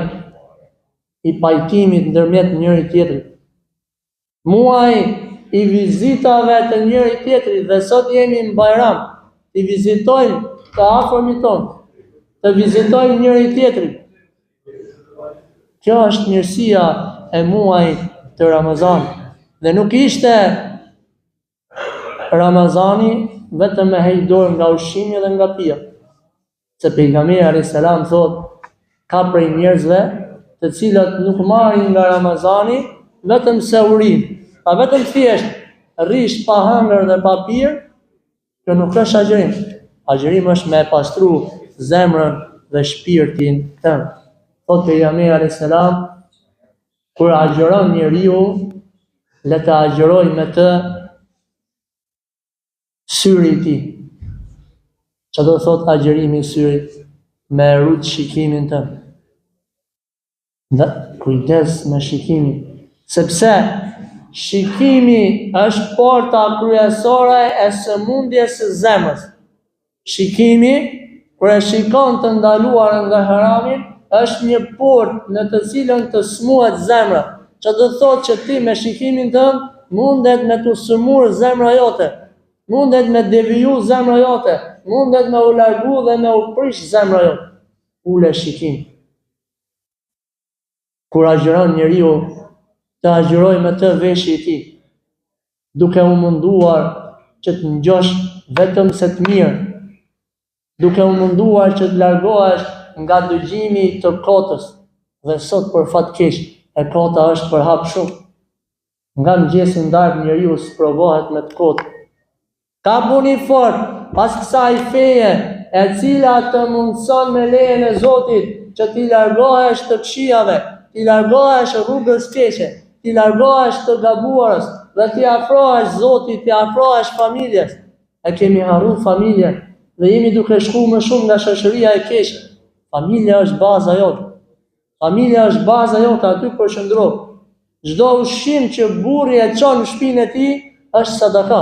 Speaker 2: i pajtimit ndërmjet njëri tjetrit. Muaj i vizitave të njëri tjetrit, dhe sot jemi në Bajram, i vizitojmë të afërmit tonë, të vizitojmë njëri tjetrin. Kjo është mirësia e muajit të Ramazanit. Dhe nuk ishte Ramazani vetëm me heq dorë nga ushqimi dhe nga pija. Se pejgamberi alayhis salam thotë, ka prej njerëzve të cilët nuk marrin nga Ramazani vetëm se urin, pa vetëm thjesht rish pa hëngër dhe pa pirë, kjo nuk është agjërim. Agjërim është me pastru zemrën dhe shpirtin tënd. Thotë pejgamberi alayhis salam, kur agjëron njeriu, le të agjëroj me të syri i tij. Çfarë do thotë agjërimi i syrit? Me rrit shikimin tënd. Dhe kujdes me shikimin, sepse shikimi është porta kryesore e sëmundjes së zemrës. Shikimi, kur e shikon të ndaluarën dhe haramin, është një portë në të cilën të smuhet zemra. Që do thotë që ti me shikimin tënd mundet me të sëmurë zemra jote, mundet me deviju zemra jote, mundet me u largu dhe me u prish zemra jote. Ule shikim. Kur agjëron njeriu, të agjëroj me të veshje i tij, duke u munduar që të ngjosh vetëm se të mirë, duke u munduar që të largohesh nga dëgjimi të kotës, dhe sot për fat keq, e kota është për hap shumë. Nga mëngjesi ndarkë njeriu sprovohet me të kotë. Ka puni fort pas kësaj feje, e cila të mundson me lejen e Zotit që ti largohesh të këqijave, ti largohesh rrugës keqe, ti largohesh të gabuarës dhe ti afrohesh Zotit, ti afrohesh familjes. E kemi harruar familjen dhe jemi duke shkuar më shumë nga shoqëria e keqe. Familja është baza jote. Familja është baza jote, aty përqendro. Çdo ushqim që burri e çon në shtëpinë e tij është sadaka.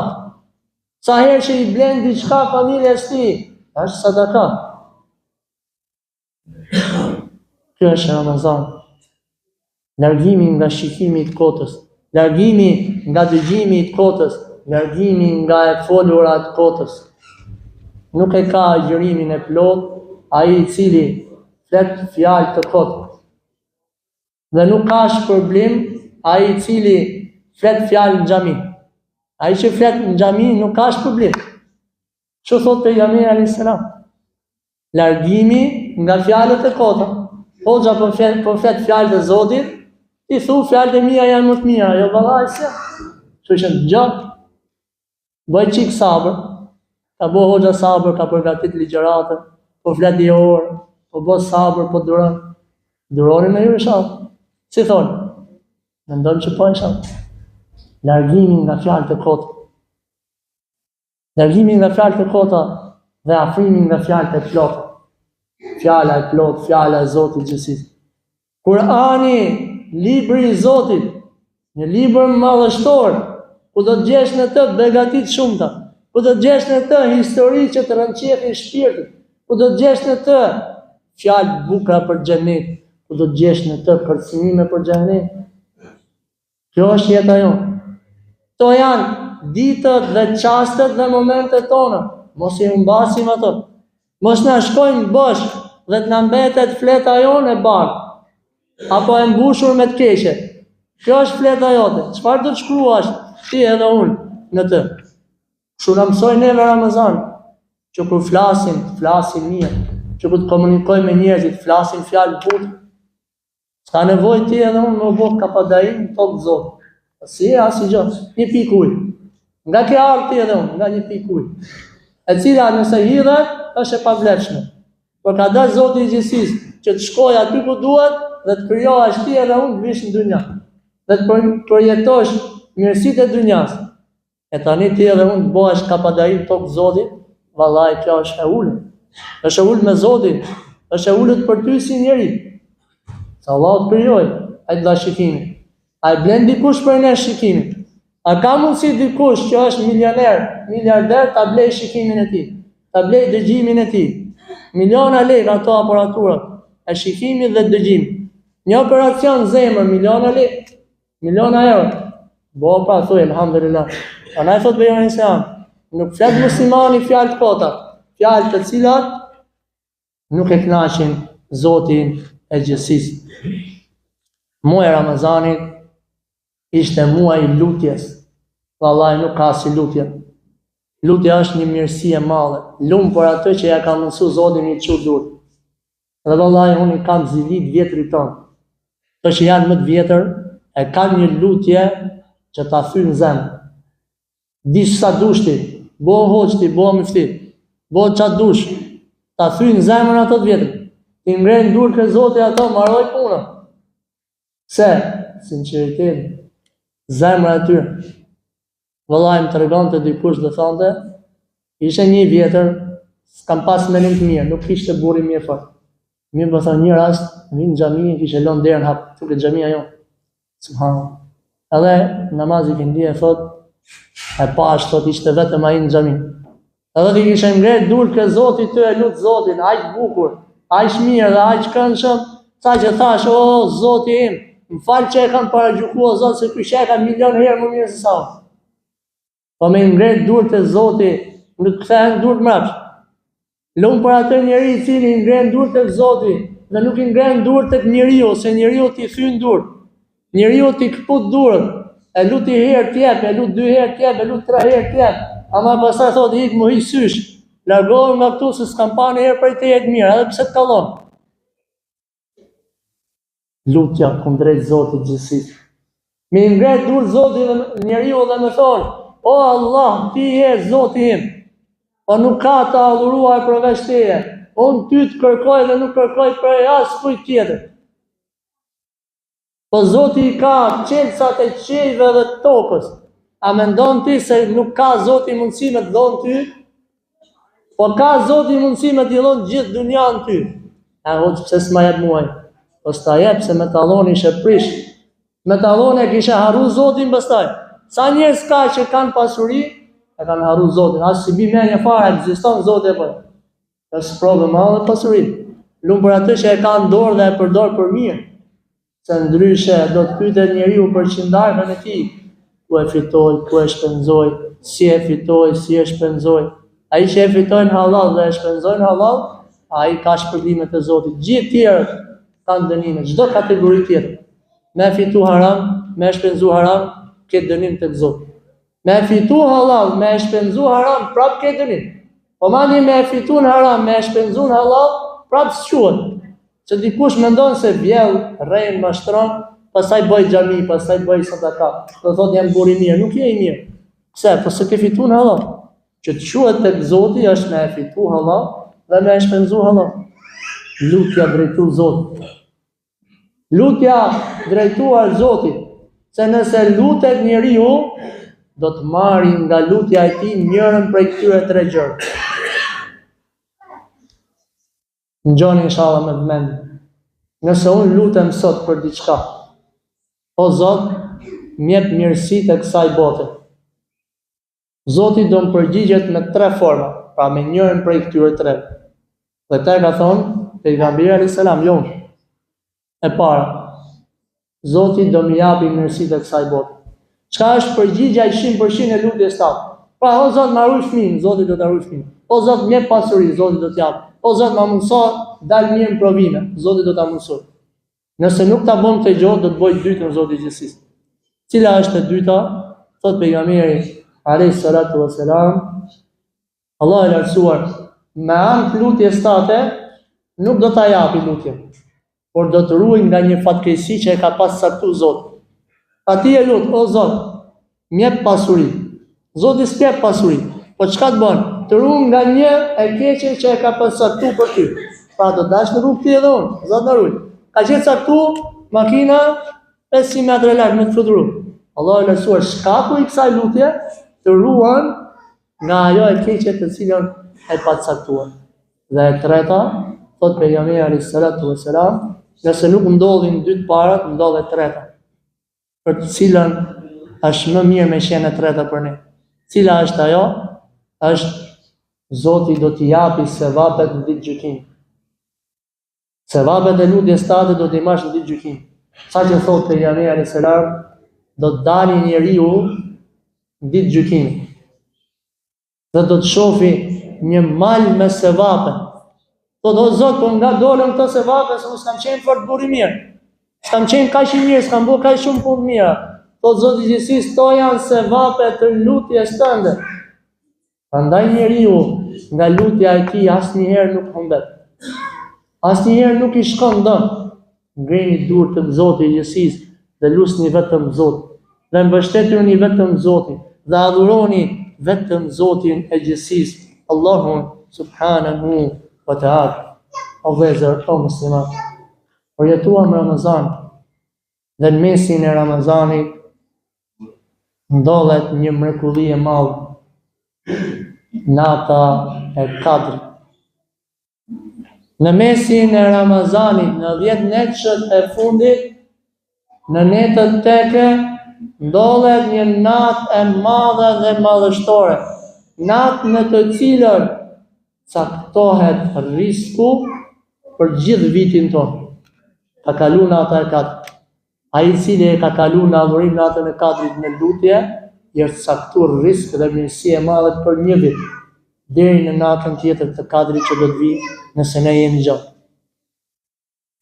Speaker 2: Sa herë që i blen diçka familjes tij, është sadaka. Kjo është Ramazan. Largimi nga shikimi i kotës, largimi nga dëgjimi i kotës, largimi nga e folura të kotës. Nuk e ka agjërimin e plot ai i cili flet fjalë të kotë. Dhe nuk ka shpërblim ai i cili flet fjalë në xhami. Ai që flet në xhami nuk ka shpërblim. Çu thot pejgamberi alayhis salam? Largimi nga fjalët e kota. Hoxha po flet fjalët e Zotit, ti thu fjalët e mia janë më të mira, jo vallai se. Kështu që dëgjoj. Bëj çik sabër. Ka bëu hoxha sabër, ka përgatit ligjëratën, po flet një orë, po bë sabër, po duron. Duroni me ju inshallah. Si thonë? Mendojmë që po inshallah. Largimi nga fjalët e kota. Largimi nga fjalët e kota dhe afrimi nga fjalët e plota. Fjala e plot, fjala e Zotit gjithësisë. Kurani, libri i Zotit, një libër madhështor, ku do të gjesh në të begati të shumta, ku do të gjesh në të histori që të rënqefin shpirtin, ku do të gjesh në të fjalë bukura për xhenet, ku do të gjesh në të kërcënime për xhenet. Kjo është jeta jonë. Kto janë ditët dhe çastet dhe momentet tona. Mos i humbasim ato. Mos na shkojnë bosh dhe të na mbetet fleta jonë e bardhë, apo e mbushur me të keqe. Kjo është fleta jote. Çfarë do të shkruash ti edhe unë në të? Kështu na mësoi neve Ramazan, që kur flasim mirë, që kur të komunikojmë me njerëzit, flasim fjalë bukur. S'ka nevojë ti edhe unë me u bë kapadai në tokë Zot. Asnjë gjë, një pikë ujë. Nga kjo ardh ti edhe unë, nga një pikë ujë, e cila nëse hidhet është e pavlefshme. Por ka dalë Zoti i gjithësisë që të shkojë aty ku duhet dhe të krijohesh ti edhe unë të vish në dynja. Dhe të përjetosh mirësitë e dynjas. E tani ti edhe unë të bëhesh kapadarim tokë Zotit, vallai kjo është e ulët. Është e ulët me Zotin, është e ulët për ty si njeri. Sa Allah të krijoi, ai dha shikimin. Ai blen dikush për ne shikimin. A ka mundësi dikush që është milioner, miliarder, ta blej shikimin e tij, ta blej dëgjimin e tij? Miliona lekë ato aparaturat, e shikimit dhe dëgjimit. Një operacion zemër, miliona lekë, miliona euro. Bo pra thuj, alhamdulillah. Anaj thot pejgamberi selam, nuk flet muslimani fjalë të kota, fjalë të cilat nuk e kënaqin Zotin e gjithësisë. Muaji i Ramazanit ishte muaj i lutjes. Vallahi nuk ka si lutje. Lutja është një mirësi e madhe. Lum për atë që ja ka mësuar Zoti i çu dur. Dhe vallahi unë kam zilit vjetrit ton. Të që janë më të vjetër e kanë një lutje që ta thyn në zemër. Dish sa dushti, bo hoqti, bo mifti, bo qa dush, ta thyn në zemër ato të vjetër. Ti ngrenë dur ke Zoti ato, maroj puna. Se, sinqeritet, zemër e tyre. Vëllai më tregon të dikush dhe thonte, ishte një vjetër, s'kam pas menim të mirë, nuk kishte burri mirë fort. Mirë po thonë një rast, vinë në xhami, kishte lënë derën hap, tuket xhamia jon. Subhanallah. Edhe namazi këndje thot, e pash thot ishte vetëm ai në xhami. Edhe ti kishe ngret dur ke Zoti ty e lut Zotin, aq bukur, aq mirë dhe aq këndshëm, sa që thash, o Zoti im, më fal që e kam paragjykuar Zot se ky sheh ka milion herë më mirë se sa. Po me ngret dur te Zoti, nuk kthehen dur mbrapsht. Lum për atë njeri i cili ngren dur tek Zoti dhe nuk i ngren dur tek njeriu, se njeriu ti thyn dur. Njeriu ti kput durën, e lut një herë tjep, e lut dy herë tjep, e lut tre herë tjep. Ama pastaj thotë ik më hiq sysh. Largohem nga këtu se s'kam pa një herë prej teje të mirë, edhe pse të kallon. Lutja kundrejt Zotit gjithësisë. Me ngret dur Zoti dhe njeriu dhe më thon, o Allah, ti je Zoti im. Po nuk ka të adhuruar përveç teje. Unë ty të kërkoj dhe nuk kërkoj për askujt tjetër. Po Zoti i ka qelësat e qiejve dhe tokës. A mendon ti se nuk ka Zoti mundësi me të dhonë ty? Po ka Zoti mundësi me t'i dhonë gjithë dunjan ty. E hoqë pse s'ma jep muaj. Po s'ta jep se me talon ishe prish. Me talon e kishe haru Zotin pastaj. Sa njerëz ka që kanë pasuri, e kanë haru Zotin. As si bi menja fare, ekziston Zoti apo. Është provë e madhe pasurit. Lumë për atë që e ka në dorë dhe e përdor për mirë. Se ndryshe do të pyetet njeriu për qindarën e tij. Ku e fitoi, ku e shpenzoi, si e fitoi, si e shpenzoi. Ai që e fitojnë halal dhe e shpenzojnë halal, ai ka shpërblimet e Zotit. Gjithë tjerët kanë dënime, çdo kategori tjetër. Me fitu haram, me shpenzu haram, ke dënim tek Zoti. Me fitu halal, me shpenzu haram, prap ke dënim. Po mani me fitu në haram, me shpenzu në halal, prap s'quhet. Se dikush mendon se vjell, rren, mashtron, pastaj bëj xhami, pastaj bëj sadaka. Do thotë jam burr i mirë, nuk je i mirë. Pse? Po se ke fitu në halal. Që të quhet tek Zoti është me fitu halal dhe me shpenzu halal. Lutja drejtu Zotit. Lutja drejtuar Zotit. Se nëse lutet njeriu, do të marri nga lutja e tij njërin prej këtyre tre gjërave. Në gjoni inshallah me vëmend. Nëse unë lutem sot për diçka, o Zot, mjep mirësi të kësaj bote. Zoti do më përgjigjet me tre forma, pra me njërin prej këtyre tre. Dhe te ka thonë, pejgamberi alayhis salam, jo. E para, Zoti do më japi mirësi të kësaj bote. Çka është përgjigja 100% e lutjes tatë? Pra, o Zot, më ruaj fëmijën, Zoti do ta ruaj fëmijën. O Zot, mjep pasuri, Zoti do t'jap. O Zot, më mundso dal mirë në provime, Zoti do ta mundsoj. Nëse nuk ta bëm këtë gjë, do të bëj dytën Zoti i gjithësisë. Cila është e dyta? Thot pejgamberi alayhis salatu wassalam, Allah e lartësuar, me anë të lutjes tate, nuk do ta japi lutjen, por do të ruaj nga një fatkeqësi që e ka pas saktuar Zoti. Ati e lut, o Zot, mjep pasuri. Zoti s'jep pasuri, po çka të bën? Të ruaj nga një e keqe që e ka pas saktuar për ty. Pra do dash në rrugë ti edhe unë, Zot na ruaj. Ka qenë saktuar makina 500 metra larg me të fluturuar. Allah e lartësuar, shkaku i kësaj lutje të ruan nga ajo e keqe të cilën e pacaktuar. Dhe e treta, thot pejgamberi alayhis salatu wassalam, nëse nuk ndodhin dy të parat, ndodh e treta, për të cilën është më mirë me qenë e treta për ne. Cila është ajo? Është Zoti do t'i japi sevapet në ditë gjykimit. Sevapet e lutjes tate do t'i marrësh në ditë gjykimit. Sa që thot pejgamberi alayhis salam, do të dalë njeriu në ditë gjykimit dhe do të shofi një mal me sevape. Thot, o Zot, po nga dolën këto sevape, se unë s'kam qenë fort burr i mirë. S'kam qenë kaq i mirë, s'kam bërë kaq shumë punë mira. Thot Zoti i gjithësisë, to janë sevape të lutjes tënde. Prandaj njeriu nga lutja e tij asnjëherë nuk humbet. Asnjëherë nuk i shkon dëm. Ngreni durë të Zotit i gjithësisë dhe lusni vetëm Zotin. Dhe mbështetuni vetëm Zotin dhe adhuroni vetëm Zotin e gjithësisë, Allahun subhanahu wa ta'ala. O vëllezër, o musliman, por jetuam Ramazan dhe në mesin e Ramazanit ndodhet një mrekulli e madhe, nata e Kadrit. Në mesin e Ramazanit, në 10 netëshët e fundit, në netët teke, ndodhet një natë e madhe dhe madhështore, natë në të cilën caktohet risku për gjithë vitin tonë. Ka kalu nata e Kadrit. Ai i cili e ka kalu në adhurim natën e Kadrit në lutje, i është caktuar risk dhe mirësi e madhe për një vit, deri në natën tjetër të Kadrit që do të vijë nëse ne jemi gjatë.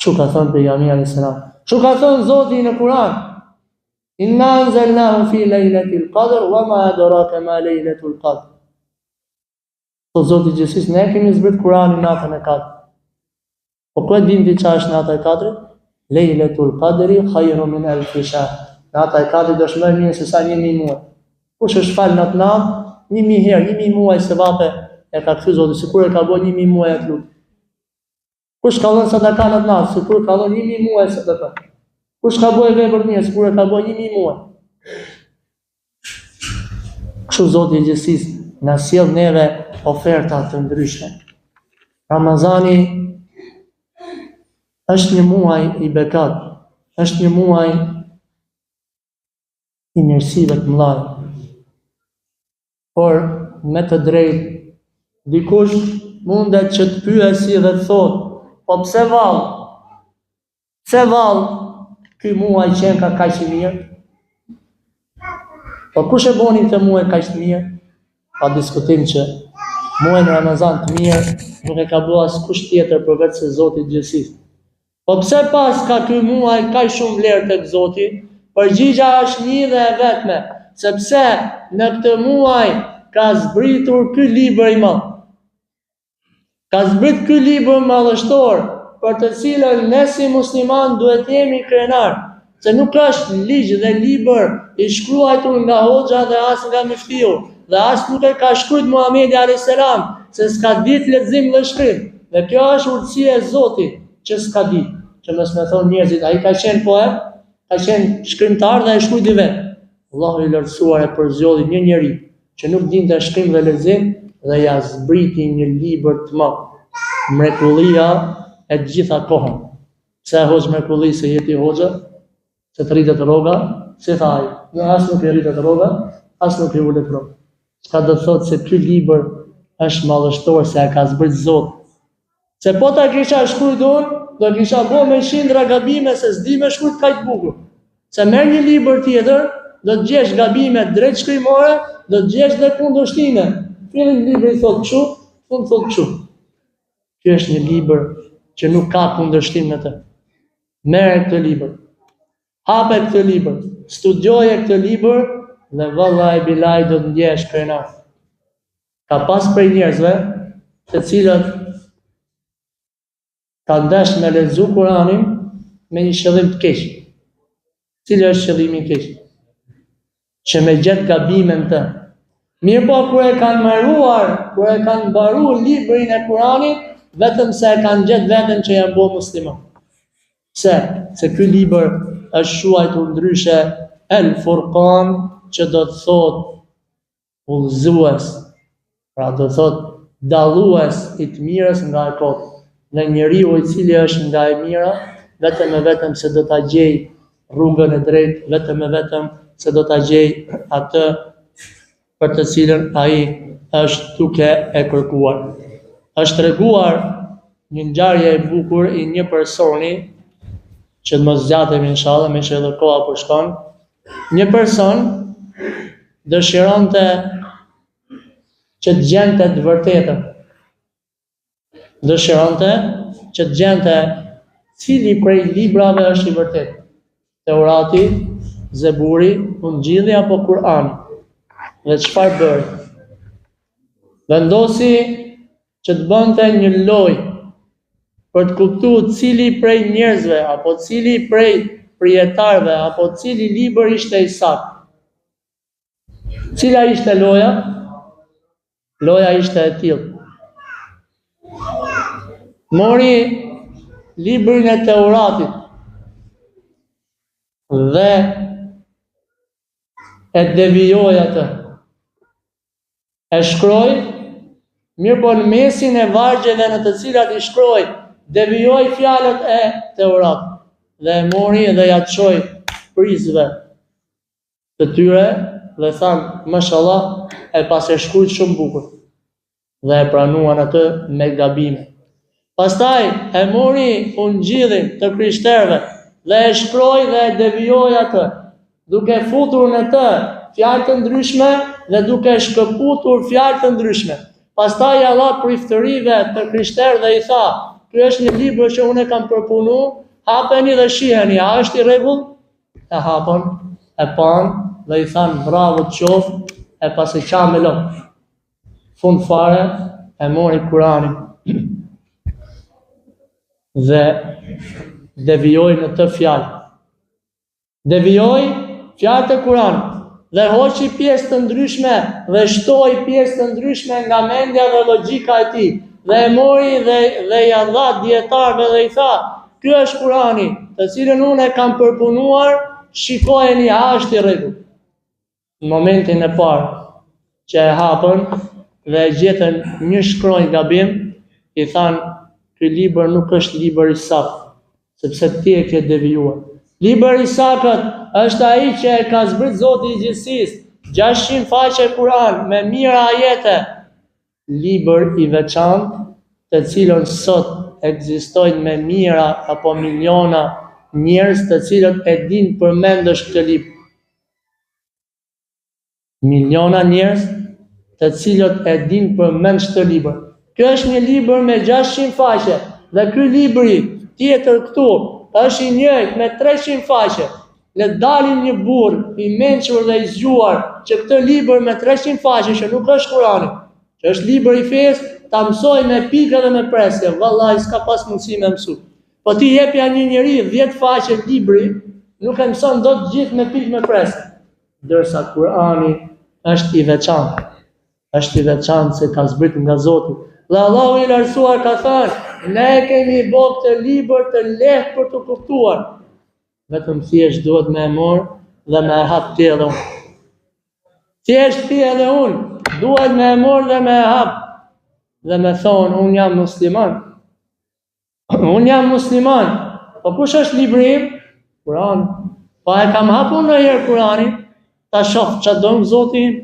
Speaker 2: Çu ka thënë pejgamberi alayhis salam? Çu ka thënë Zoti në Kur'an? Inna anzalnahu fi laylatil qadr wa ma adraka ma laylatul qadr. Po Zoti i gjithësisë, ne kemi zbrit Kur'anin natën e Kadrit. Po ku e dim ti çfarë është nata e Kadrit? Laylatul qadri khayrun min alf shahr. Nata e Kadrit është më e mirë se sa 1000 muaj. Kush është fal natë 1000 herë, 1000 muaj sevape e ka kthy Zoti, sikur e ka bërë 1000 muaj atë lut. Kush ka dhënë sadaka natë, sikur ka dhënë 1000 muaj sadaka. Kush ka bërë vepër mirë, sikur e ka bërë 1000 muaj. Kështu Zoti i gjithësisë na sjell neve oferta të ndryshme. Ramazani është një muaj i bekat, është një muaj i mirësive të mëdha. Por me të drejtë, dikush mundet që të pyesi dhe të thotë, po pse vallë? Pse vallë ky muaj që ka kaq i mirë? Po kush e boni këtë muaj kaq të mirë? Pa diskutim që muajin Ramazan të mirë nuk e ka bërë askush tjetër përveç se Zoti i gjithësisë. Po pse pas ka ky muaj kaq shumë vlerë tek Zoti? Përgjigja është një dhe e vetme, sepse në këtë muaj ka zbritur ky libër i madh. Ka zbrit ky libër madhështor, për të cilën ne si musliman duhet jemi krenar, se nuk është ligj dhe libër i shkruar nga hoxha dhe as nga muftiu, dhe as nuk e ka shkruar Muhamedi alayhis salam, se s'ka ditë lexim dhe shkrim. Dhe kjo është urtësia e Zotit, që s'ka ditë, që mos më thonë njerëzit, ai ka qenë poet, ka qenë shkrimtar dhe e shkruajti vetë. Allahu i lartësuar e përzgjodhi një njerëz që nuk dinte shkrim dhe lexim dhe ja zbriti një libër të madh. Mrekullia e gjitha kohën. Pse e hoxh mrekulli se jeti hoxha? Se të rritet rroga, se tha ai. Jo, as nuk i rritet rroga, as nuk i ulet rroga. Çka do të thotë se ky libër është madhështor se e ka zbrit Zoti. Se po ta kisha shkruar do kisha bërë me qindra gabime se s'di me shkruaj kaq bukur. Se merr një libër tjetër, do të gjesh gabime drejt shkrimore, do të gjesh dhe kundërshtime. Fillim libri thotë kështu, fund thotë kështu. Ky është një libër që nuk ka kundërshtim në të. Merre këtë libër. Hape këtë libër, studioje këtë libër dhe vallahi billahi do të ndjesh krenar. Ka pas prej njerëzve të cilët ka ndesh me lexu Kur'anin me një qëllim të keq. Cili është qëllimi i keq? Që me gjetë gabimin të. Mirë po kur e kanë mbaruar librin e Kur'anit, vetëm se e kanë gjetë veten që janë bërë musliman. Pse? Se ky libër është quajtur ndryshe El Furqan, që do të thotë udhëzues, pra do thot dallues i të mirës nga e kotë. Dhe njeriu i cili është nga e mira, vetëm e vetëm se do ta gjej rrugën e drejtë, vetëm e vetëm se do ta gjej atë për të cilën ai është duke e kërkuar. Është treguar një ngjarje e bukur i një personi, që të mos zgjatem inshallah, me që edhe koha po shkon. Një person dëshironte që të gjente të vërtetën. Dëshironte që të gjente cili prej librave është i vërtetë. Teurati, Zeburi, Ungjilli apo Kurani. Dhe çfarë bëri? Vendosi që të bënte një lojë për të kuptuar cili prej njerëzve apo cili prej prijetarëve apo cili libër ishte i saktë. Cila ishte loja? Loja ishte e tillë. Mori librin e Teuratit dhe e devijoi atë. E shkroi, mirë po në mesin e vargjeve në të cilat i shkroi, devijoi fjalët e Teurat dhe e mori dhe ja çoi prizve të tyre dhe thanë, mashallah, e pas e shkruajt shumë bukur. Dhe e pranuan atë me gabime. Pastaj e mori Ungjillin të krishterëve dhe e shkroi dhe e devijoi atë, duke futur në të fjalë të ndryshme dhe duke shkëputur fjalë të ndryshme. Pastaj ja dha priftërive të krishterë dhe i tha, ky është një libër që unë e kam përpunuar, hapeni dhe shiheni, a është i rregullt? E hapën, e pan dhe i thanë bravo të qoftë, e pas e qa me lop. Fund fare e mori Kuranin dhe devijoi në të fjalë. Devijoi fjalët e Kuranit dhe hoqi pjesë të ndryshme dhe shtoi pjesë të ndryshme nga mendja dhe logjika e tij. Dhe e mori dhe ja dha dietarëve dhe i tha, ky është Kurani, të cilën unë e kam përpunuar, shikojeni a është i rregullt. Në momentin e parë që e hapën dhe e gjetën një shkronjë gabim, i thanë, ky libër nuk është libër i saktë, sepse ti e ke devijuar. Libër i sakët është ai që e ka zbrit Zoti i gjithësisë, 600 faqe Kur'an me mira ajete, libër i veçantë, të cilën sot ekzistojnë me mira apo miliona njerëz të cilët e dinë përmendësh këtë libër. Miliona njerëz të cilët e dinë përmend këtë libër. Ky është një libër me 600 faqe dhe ky libri tjetër këtu është i njëjtë me 300 faqe. Le dalin një burr i mençur dhe i zgjuar që këtë libër me 300 faqe që nuk është Kurani, që është libër i fesë, ta mësoj me pikë dhe me presje, vallahi s'ka pas mundësi me mësu. Po ti jepja një njeri 10 faqe libri, nuk e mëson dot gjithë me pikë me presje. Ndërsa Kurani është i veçantë. Është i veçantë se ka zbrit nga Zoti. Dhe Allahu i lartësuar ka thënë, ne kemi bërë këtë libër të lehtë për të kuptuar. Vetëm thjesht duhet me e morë dhe me e hap ti edhe unë. Thjesht ti edhe unë duhet me e morë dhe me e hap dhe me thonë, unë jam musliman. Unë jam musliman. Po kush është libri im? Kurani. Po e kam hapur ndonjëherë Kuranin, ta shoh ç'a do Zoti im,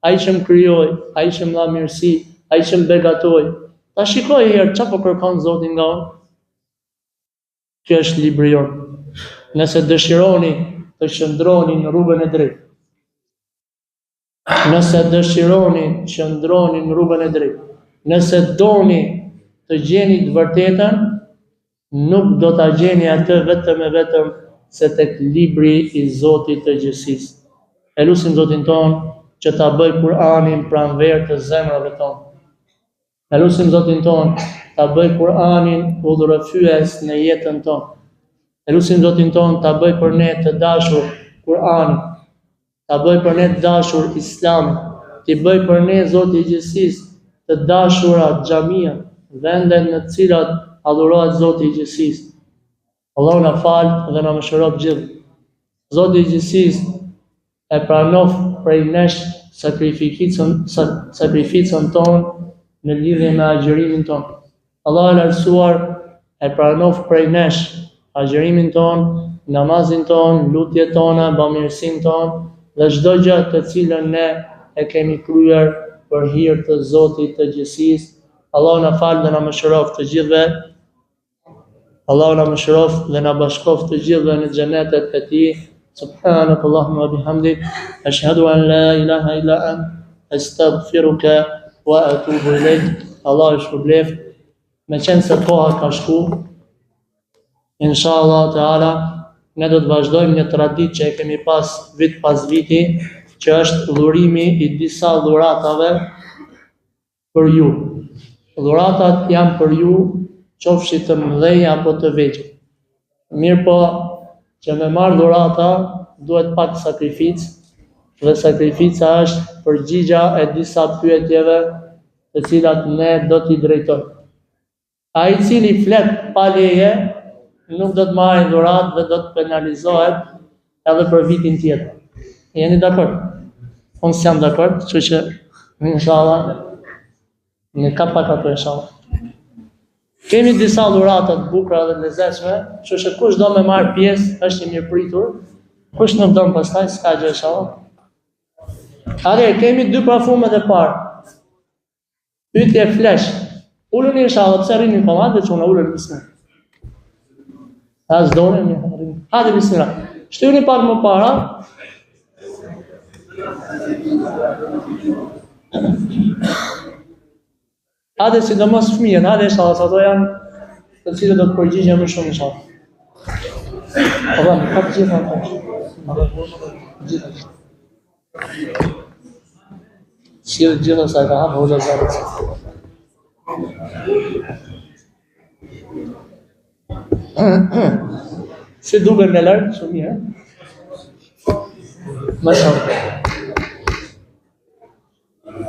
Speaker 2: ai që më krijoi, ai që më dha mirësi, ai që më begatoi. Ta shikoj herë ç'a po kërkon Zoti nga unë. Ky është libri jon. Nëse dëshironi të qëndroni në rrugën e drejtë. Nëse dëshironi të qëndroni në rrugën e drejtë. Nëse doni të gjeni të vërtetën, nuk do ta gjeni atë vetëm e vetëm se tek libri i Zotit të gjithësisë. E lutim Zotin ton që ta bëj Kur'anin pranverë të zemrave tonë. E lutim Zotin ton ta bëj Kur'anin udhërrëfyes në jetën tonë. E lutim Zotin ton ta bëj për ne të dashur Kur'anin, ta bëj për ne të dashur Islamin, t'i bëj për ne Zoti i gjithësisë të dashura xhamia, vendet në të cilat adhurohet Zoti i gjithësisë. Allahu na fal dhe na mëshiroft gjithë. Zoti i gjithësisë e pranoft prej nesh sakrificën tonë në lidhje me agjërimin tonë. Allah e lartësuar e pranof prej nesh agjërimin tonë, namazin tonë, lutjet tona, bamirësinë tonë dhe çdo gjë të cilën ne e kemi kryer për hir të Zotit të gjithësisë. Allah na fal dhe na mëshiroft të gjithëve. Allah na mëshiroft dhe na bashkoft të gjithëve në xhenetet e Tij. Subhanak Allahumma bihamdik, ashhadu an la ilaha illa ant, astaghfiruka wa atubu ilayk. Allah ju shpëlbeft. Me qenë se koha ka shku, inshallah taala, ne do të vazhdojmë një traditë që e kemi pas vit pas viti, që është dhurimi i disa dhuratave për ju. Dhuratat janë për ju, qofshi të mëdhenj apo të vegjël. Mirë po, që me marrë dhurata, duhet pak sakrificë, dhe sakrifica është përgjigja e disa pyetjeve të cilat ne do t'i drejtojmë. Ai i cili flet pa leje, nuk do të marrë dhuratë dhe do të penalizohet edhe për vitin tjetër. Jeni dakord? Unë s'jam dakord, kështu që inshallah në ka pak ato inshallah. Kemi disa dhurata të bukura dhe të lezetshme, kështu që kush do me marr pjesë është i mirëpritur, kush nuk don pastaj s'ka gjë inshallah. Atëherë kemi dy parfumet e parë. Pyetje flesh. Ulën inshallah, pse rrini komadë që unë ulën bismillah. As dorë më. Hadi bismillah. Shtyni pak më para. Hadi sidomos fëmijën, hadi inshallah, ato janë të cilët do të përgjigjen më shumë inshallah. Allah, ka të gjitha ato. Gjitha. Si gjitha sa ka hapë hoxha zarët. Si duke në lërë, shumë mirë. Mashallah.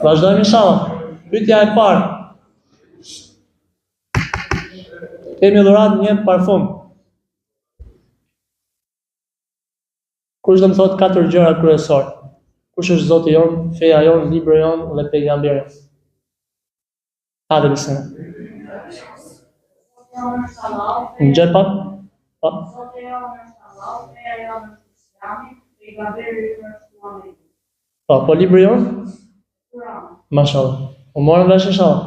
Speaker 2: Vazhdojmë inshallah. Pyetja e parë. Kemi dhuratë një parfum. Kush do më thotë 4 gjëra kryesore? Kush është Zoti jon, feja jon, libri jon dhe pejgamberi jon? Hadi bismillah. Në gjë pak? Po. Po libri jon? Mashallah. U morën vesh inshallah.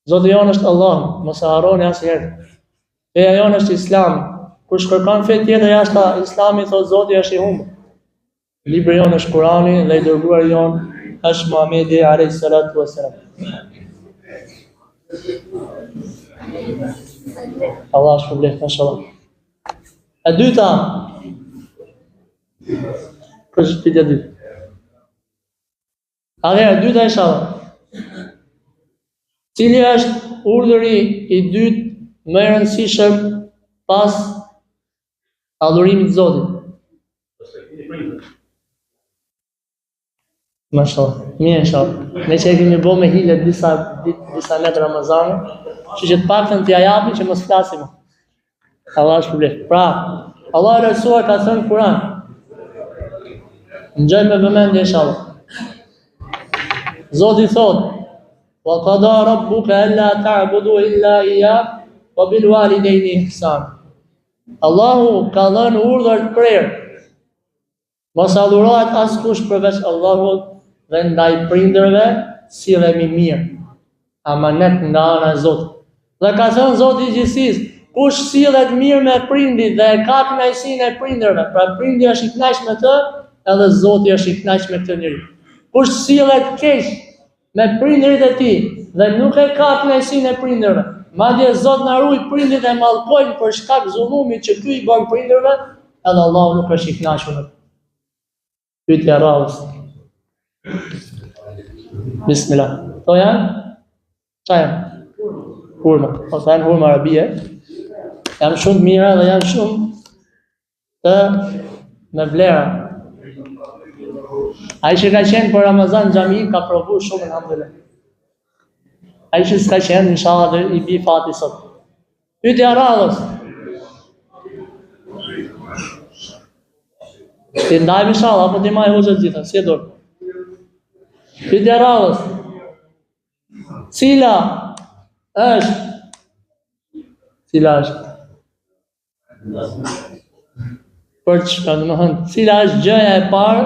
Speaker 2: Zoti jon është Allah, mos e harroni asnjëherë. Feja jon është Islami. Kush kërkon fe tjetër jashtë Islamit, thotë Zoti është i humbur. Libri jon është Kurani dhe i dërguari jon është Muhamedi alayhis salatu wassalam. Allah shpëlbeft inshallah. E dyta. Kush është pyetja e dytë? E dyta inshallah. Cili është urdhëri i dytë më i rëndësishëm pas adhurimit të Zotit? Mashallah. Mirë inshallah. Ne që kemi bërë me hile disa net Ramazani, që të paktën t'ia japi që mos flasim. Allah shpëlbeft. Pra, Allah e lartësuar ka thënë në Kur'an. Ngjojmë me vëmendje inshallah. Zoti thotë: "Wa qada rabbuka alla ta'budu illa iyyah wa bil walidayni ihsan." Allahu ka dhënë urdhër të prerë. Mos adhurohet askush përveç Allahut dhe ndaj prindërve sillemi mirë. Amanet nga ana e Zotit. Dhe ka thënë Zoti i gjithësisë, kush sillet mirë me prindit dhe e ka kënaqësinë e prindërve, pra prindi është i kënaqur me të, edhe Zoti është i kënaqur me këtë njeri. Kush sillet keq me prindërit e tij dhe nuk e ka kënaqësinë e prindërve, madje Zot na ruaj prindit e mallkojnë për shkak zullumit që ky i bën prindërve, edhe Allahu nuk është i kënaqur me të. Pyetja radhës. Bismillah. To janë? Qa janë? Hurma. Ose janë hurma arabie. Janë shumë mira dhe janë shumë të me vlera. Ai që ka qenë për Ramazan xhami ka provu shumë alhamdulillah. Ai që s'ka qenë inshallah dhe i bi fati sot. Pyetja radhës. Ti ndajmë inshallah apo ti maj hoxha gjitha, si e do? Pyetja radhës. Cila është? Për çfarë, domethënë, cila është gjëja e parë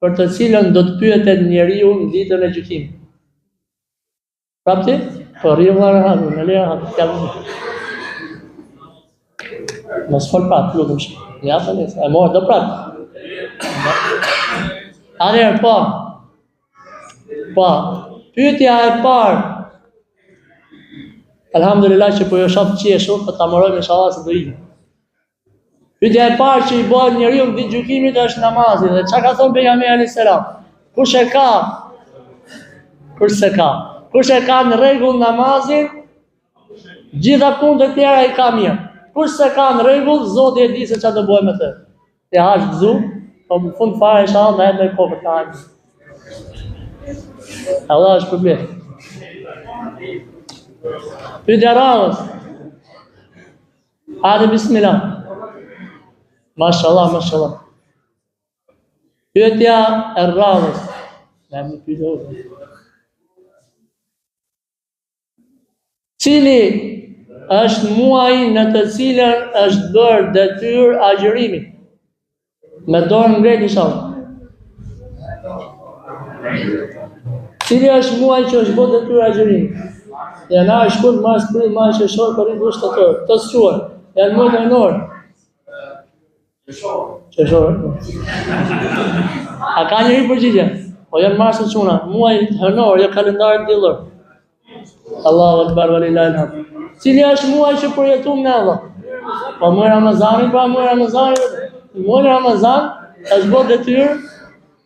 Speaker 2: për të cilën do të pyetet njeriu në ditën e gjykimit? Prapti? Po rrjedha rahat, në leja hat. Mos fol prap, lutem. Ja tani, e morë do prap. Atëherë po. Po, pyetja e parë. Alhamdulillah që po jo shoh qeshur, po ta morojmë inshallah se do ikim. Pyetja e parë që i bëhet njeriu në ditën e gjykimit është namazi. Dhe çka ka thënë pejgamberi alayhis salam? Kush e ka në rregull namazin, gjitha punët e tjera i ka mirë. Kush se ka në rregull, Zoti e di se çfarë do bëjë me të. Te hash gzu, po në fund fare inshallah na edhe kokë ta hajmë. Allah është problem. Pyetja radhës. Hadi bismillah. Mashallah, mashallah. Pyetja e radhës. Cili është muaji në të cilën është bërë detyrë agjërimi? Me dorën ngretë inshallah. Cili është muaji që është bërë detyrë agjërimi? Janar, shkurt, mars, prill, maj, qershor, korrik, dhusht, shtator. Të squar. Janë muajt nënor. Qershor. A ka njëri përgjigje? Po janë mars të çuna, muaj hënor, jo kalendarin diellor. Allahu akbar walillahi alhamd. Cili është muaj që përjetuam ne Allah? Po muaj Ramazani, pa muaj Ramazani. Muaj Ramazan është bërë detyrë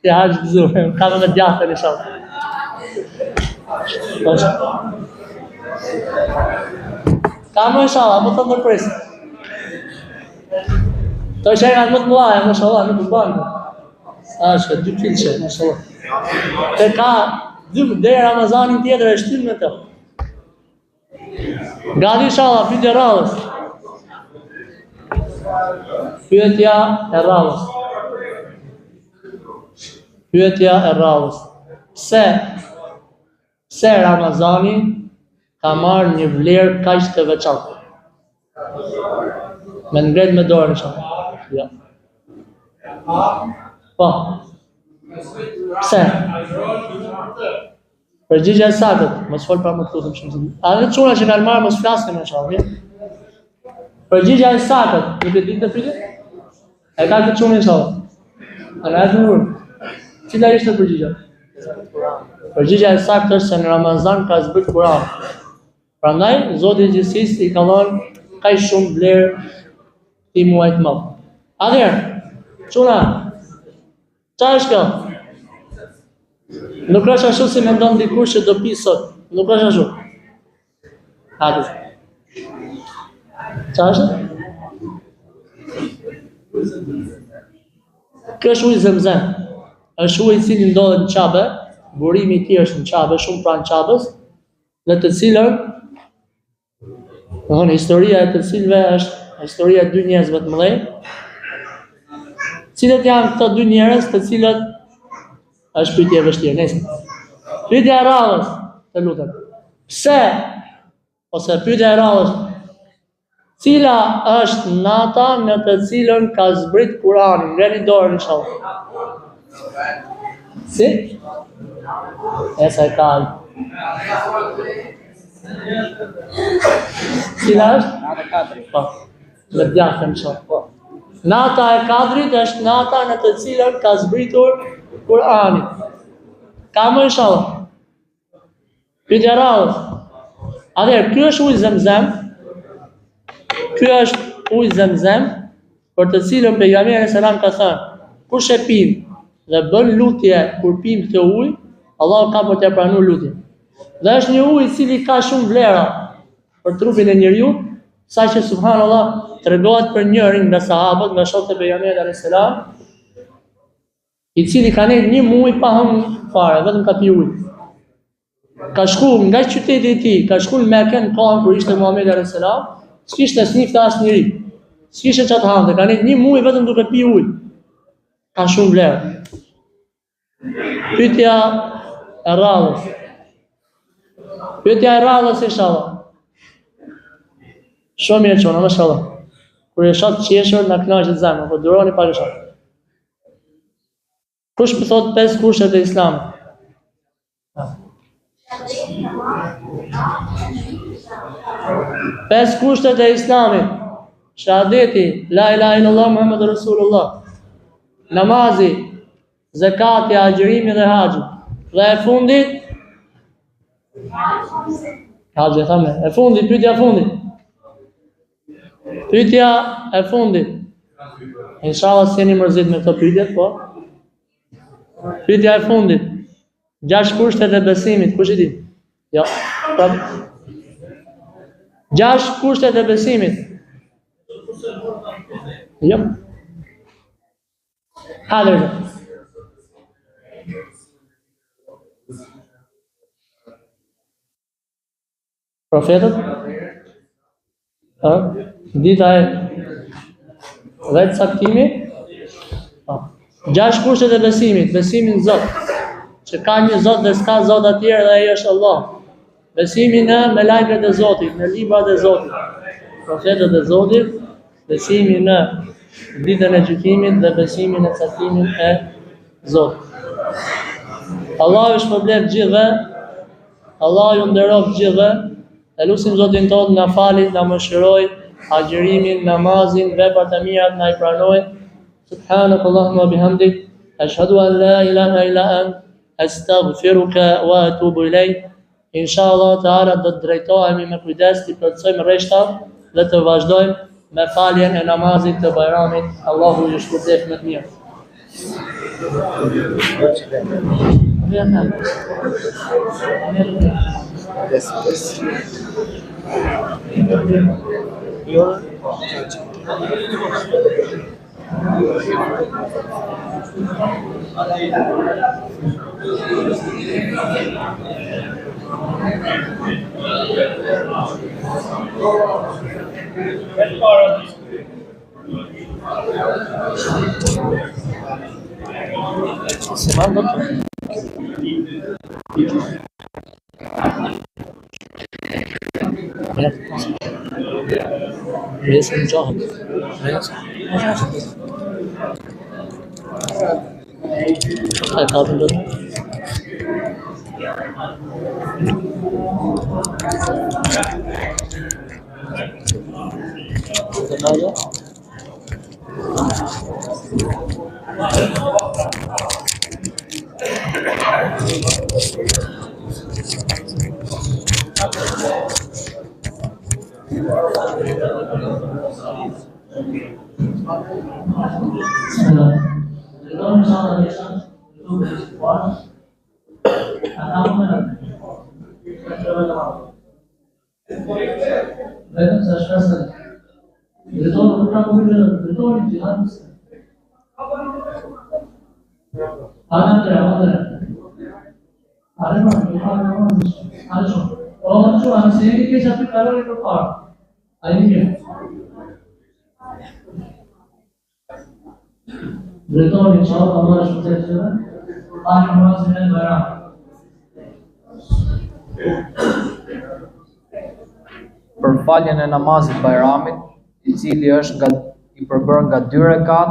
Speaker 2: të hax gzu, ka më djathtë inshallah. Ka më inshallah, po të ndërpres. To shëngat më të mëdha, mashallah, nuk u bën. Ashtë 2 kilçe, mashallah. Te ka dhe Ramazanin tjetër e shtyn me të. Gati inshallah, pyetja radhës. Pyetja e radhës. Pse Ramazani ka marrë një vlerë kaq të veçantë? Me ngret me dorën inshallah. Ja. Po. Pse? Përgjigja e saktë, mos fol pa më të lutem shumë. A dhe çuna që kanë marrë mos flasim inshallah. Përgjigja e saktë, nuk e di të pyetje? E ka të çunë inshallah. A na dur. Cila ishte përgjigja? Përgjigja e saktë është se në Ramazan ka zbrit Kur'an. Prandaj Zoti i gjithësisë i ka dhënë kaq shumë vlerë këtij muaji të madh. Atëherë, çuna, çfarë është kjo? Nuk është ashtu si mendon dikush që do pi sot. Nuk është ashtu. Hadi. Çfarë është? Kjo është uji Zemzem. Është uji i cili ndodhet në Qabe, burimi i tij është në Qabe, shumë pranë Qabes, në të cilën historia e të cilëve është historia e 2 njerëzve të mëdhenj. Cilët janë këto 2 njerëz të cilët është pyetje e vështirë, nëse. Pyetja e radhës, të lutem. Pse ose pyetja e radhës, cila është nata në të cilën ka zbrit Kurani? Ngreni dorën inshallah. Si? Esa e ka. Cila është? Nata e Kadrit. Po. Le të jafem inshallah. Nata e Kadrit është nata në të cilën ka zbritur Kurani. Ka më inshallah. Pyetja radhës. Atëherë, ky është uji Zemzem. Ky është uji Zemzem për të cilën pejgamberi selam ka thënë, kush e pin dhe bën lutje kur pin këtë ujë, Allahu ka për të pranuar lutjen. Dhe është një ujë i cili ka shumë vlera për trupin e njeriu, saqë subhanallahu tregohet për njërin nga sahabët, nga shokët e pejgamberit alayhis salam, i cili ka nejtë 1 muaj pa hënë fare, vetëm ka pi ujë. Ka shku nga qyteti i tij, ka shku në Mekë në kohën kur ishte Muhamedi alayhis salam, s'kishte snifte asnjëri. S'kishte çfarë të hante, ka nejtë 1 muaj vetëm duke pi ujë. Ka shumë vlerë. Pyetja e radhës. Pyetja e radhës inshallah. Shumë mirë çona, mashallah. Kur e shoh qeshur na kënaqet zemra, po duroni pa lëshon. Kush më thot 5 kushtet e Islamit? 5 kushtet e Islamit. Shahadeti, la ilaha illallah Muhammadur Rasulullah. Namazi, zakati, agjërimi dhe haxhi. Dhe e fundit haxhi thamë, e fundit, pyetja e fundit. Pyetja e fundit. Inshallah s'jeni mërzit me këto pyetje, po. Pyetja e fundit. 6 kushtet e besimit, kush i di? Jo. 6 kushtet e besimit. Jo. Hajde. Profetët? Dita e vetë saktimi? 6 kushtet e besimit. Besimin në Zot. Që ka një Zot dhe s'ka Zot atjerë dhe ai është Allah. Besimi në melajket e Zotit, në librat e Zotit, profetët e Zotit, besimi në ditën e gjykimit dhe besimi në caktimin e Zotit. Allah ju shpërblet gjithëve, Allah ju nderoft gjithëve, e lutim Zotin tonë na fali, na mëshiroj, agjërimin, namazin, veprat e mira na i pranoj. Subhanakallahumma bihamdik, ashhadu an la ilaha illa ant, astaghfiruka wa atubu ilayk. Inshallah taala do të drejtohemi me kujdes, të plotësojmë rreshtat dhe të vazhdojmë me faljen e namazit të Bajramit. Allahu ju shpërblet më të mirë.
Speaker 1: Për faljen e namazit Bajramit, i cili është i përbërë nga 2 rekat,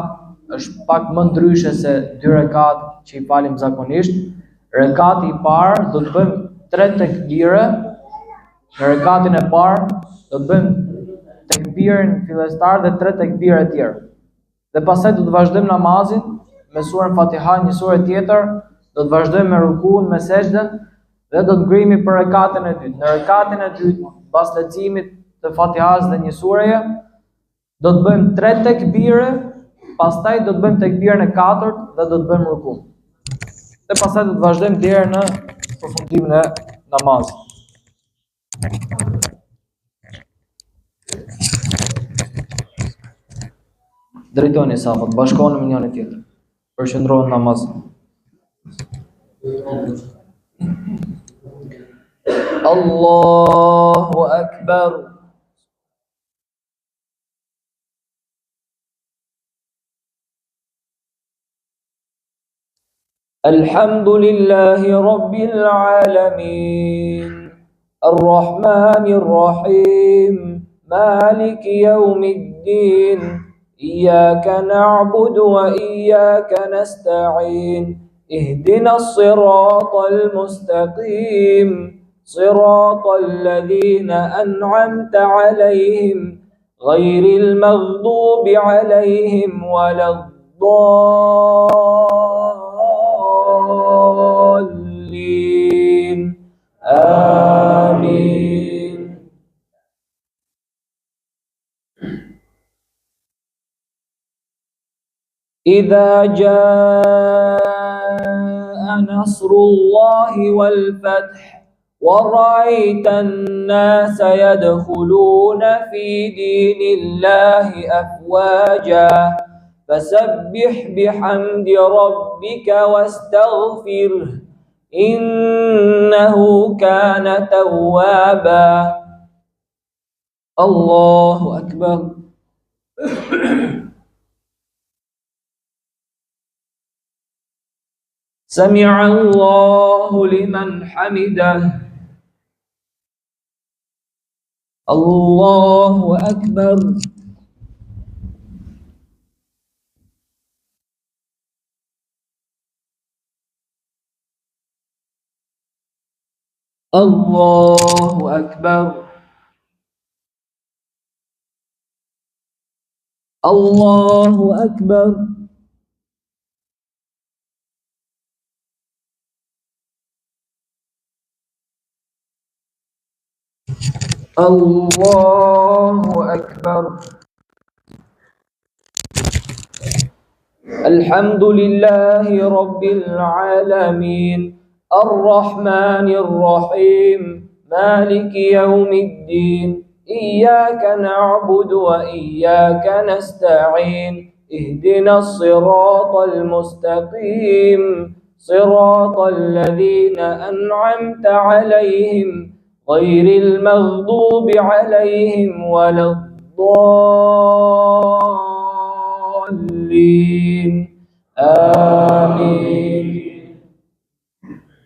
Speaker 1: është pak më ndryshe se 2 rekat që i falim zakonisht. Rekati i parë do të bëjmë 3 tekbire, në rekatin e parë do të bëjmë tekbirin fillestar dhe 3 tekbire tjerë. Dhe pastaj do të vazhdojmë namazin me surën Fatiha, një surë tjetër, do të vazhdojmë me rukun, me sejdën dhe do të ngrihemi për rekatin e dytë. Në rekatin e dytë, pas leximit të Fatihas dhe një sureje, do të bëjmë 3 tekbire, pastaj do të bëjmë tekbiren e 4 dhe do të bëjmë rukun. Dhe pastaj do të vazhdojmë deri në përfundimin e namazit. Drejtoni safat, bashkohuni me njëri tjetrin. Përqendrohen namaz. Allahu Akbar. الحمد لله رب العالمين الرحمن الرحيم مالك يوم الدين إياك نعبد وإياك نستعين اهدنا الصراط المستقيم صراط الذين أنعمت عليهم غير المغضوب عليهم ولا الضالين آمين. إذا جاء نصر الله والفتح ورأيت الناس يدخلون في دين الله أفواجا فسبح بحمد ربك واستغفره إنه كان توابا. الله أكبر. سمع الله لمن حمده. الله أكبر. الله أكبر. الله أكبر. الله أكبر. الحمد لله رب العالمين الرحمن الرحيم مالك يوم الدين إياك نعبد وإياك نستعين اهدنا الصراط المستقيم صراط الذين أنعمت عليهم غير المغضوب عليهم ولا الضالين آمين.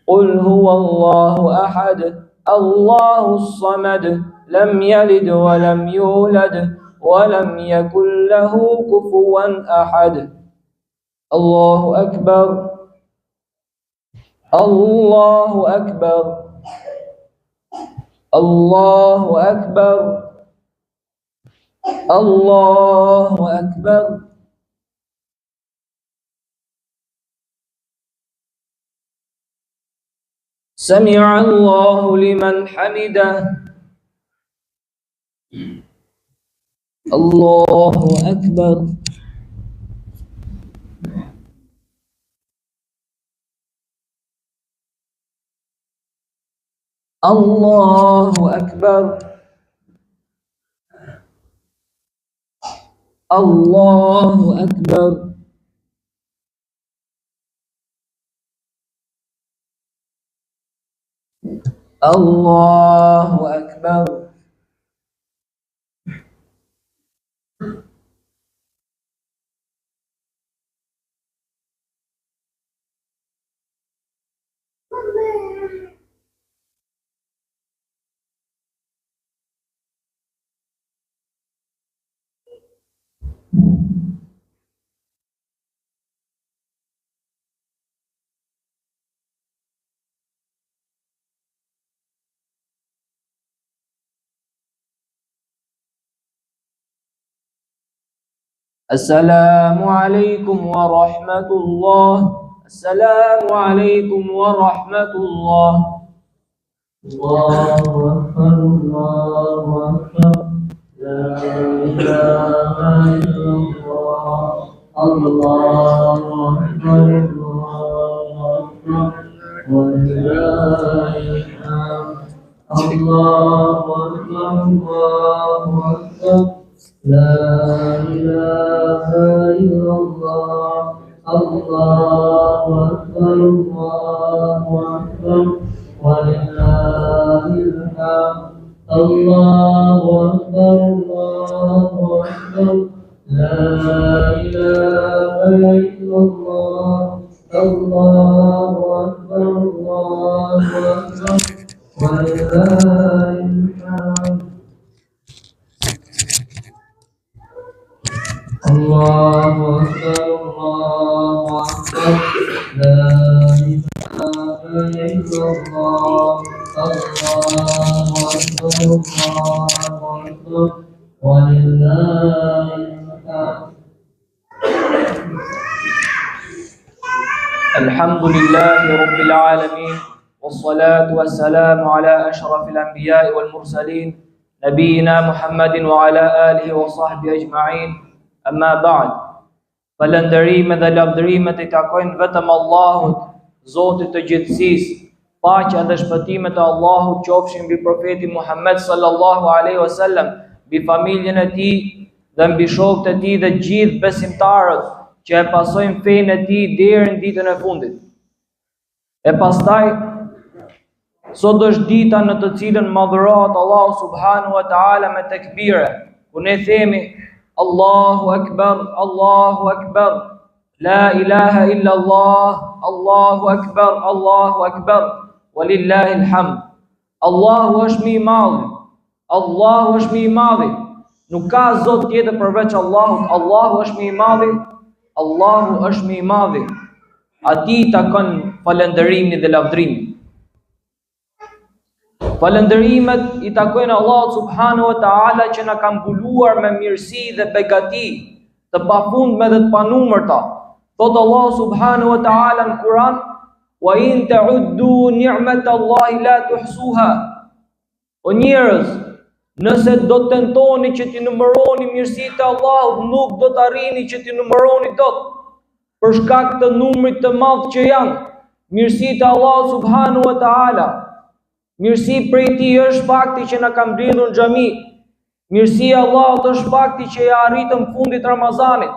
Speaker 1: قل هو الله أحد الله الصمد لم يلد ولم يولد ولم يكن له كفوا أحد. الله أكبر. الله أكبر. الله أكبر. الله أكبر. سمع الله لمن حمده. الله أكبر. الله أكبر. الله أكبر. الله أكبر. السلام عليكم ورحمة الله. السلام عليكم ورحمة الله.
Speaker 2: الله أكبر. الله أكبر. لا إله إلا الله. الله أكبر. الله أكبر. ولله الحمد. الله أكبر. الله أكبر. لا إله إلا الله. الله أكبر. الله أكبر. ولله الحمد. الله أكبر. الله أكبر. لا إله إلا الله. Allahu Akbar, Allahu Akbar, walillahil hamd. Allahu Akbar, Allahu Akbar, la ilaha illallah. Allahu Akbar, Allahu Akbar, walillahil hamd.
Speaker 1: الحمد لله رب العالمين والصلاة والسلام على أشرف الأنبياء والمرسلين نبينا محمد وعلى آله وصحبه أجمعين أما بعد falënderimet dhe lavdërimet I takojnë vetëm Allahut, Zotit të gjithësisë. Paqja dhe shpëtimet e Allahut qofshin mbi profetin Muhammed sallallahu alaihi wasallam, mbi familjen e tij dhe mbi shokët e tij dhe gjithë besimtarët që e pasojnë fenë e tij deri në ditën e fundit. E pastaj, sot është dita në të cilën madhërohet Allahu subhanahu wa taala me tekbire, ku ne themi Allahu Akbar, Allahu Akbar, la ilaha illa Allah, Allahu Akbar, walillahil hamd. Allahu është më I madhi, Allahu është më I madhi. Nuk ka zot tjetër përveç Allahut. Allahu është më I madhi, Allahu është më I madhi. Atij takon falënderimi dhe lavdrimi. Falënderimet I takojnë Allahut subhanahu wa taala që na ka mbuluar me mirësi dhe begati të pafundme dhe të panumërta. Thot Allahu subhanahu wa taala në Kur'an: "Wa in ta'uddu ni'matallahi la tuhsuha." O njerëz, nëse do të tentoni që t'i numëroni mirësitë e Allahut, nuk do të arrini që t'i numëroni dot, për shkak të numrit të madh që janë mirësitë e Allahut subhanahu wa taala. Mirësi prej tij është fakti që na ka mbledhur në xhami. Mirësi e Allahut është fakti që ja arritëm fundit Ramazanit.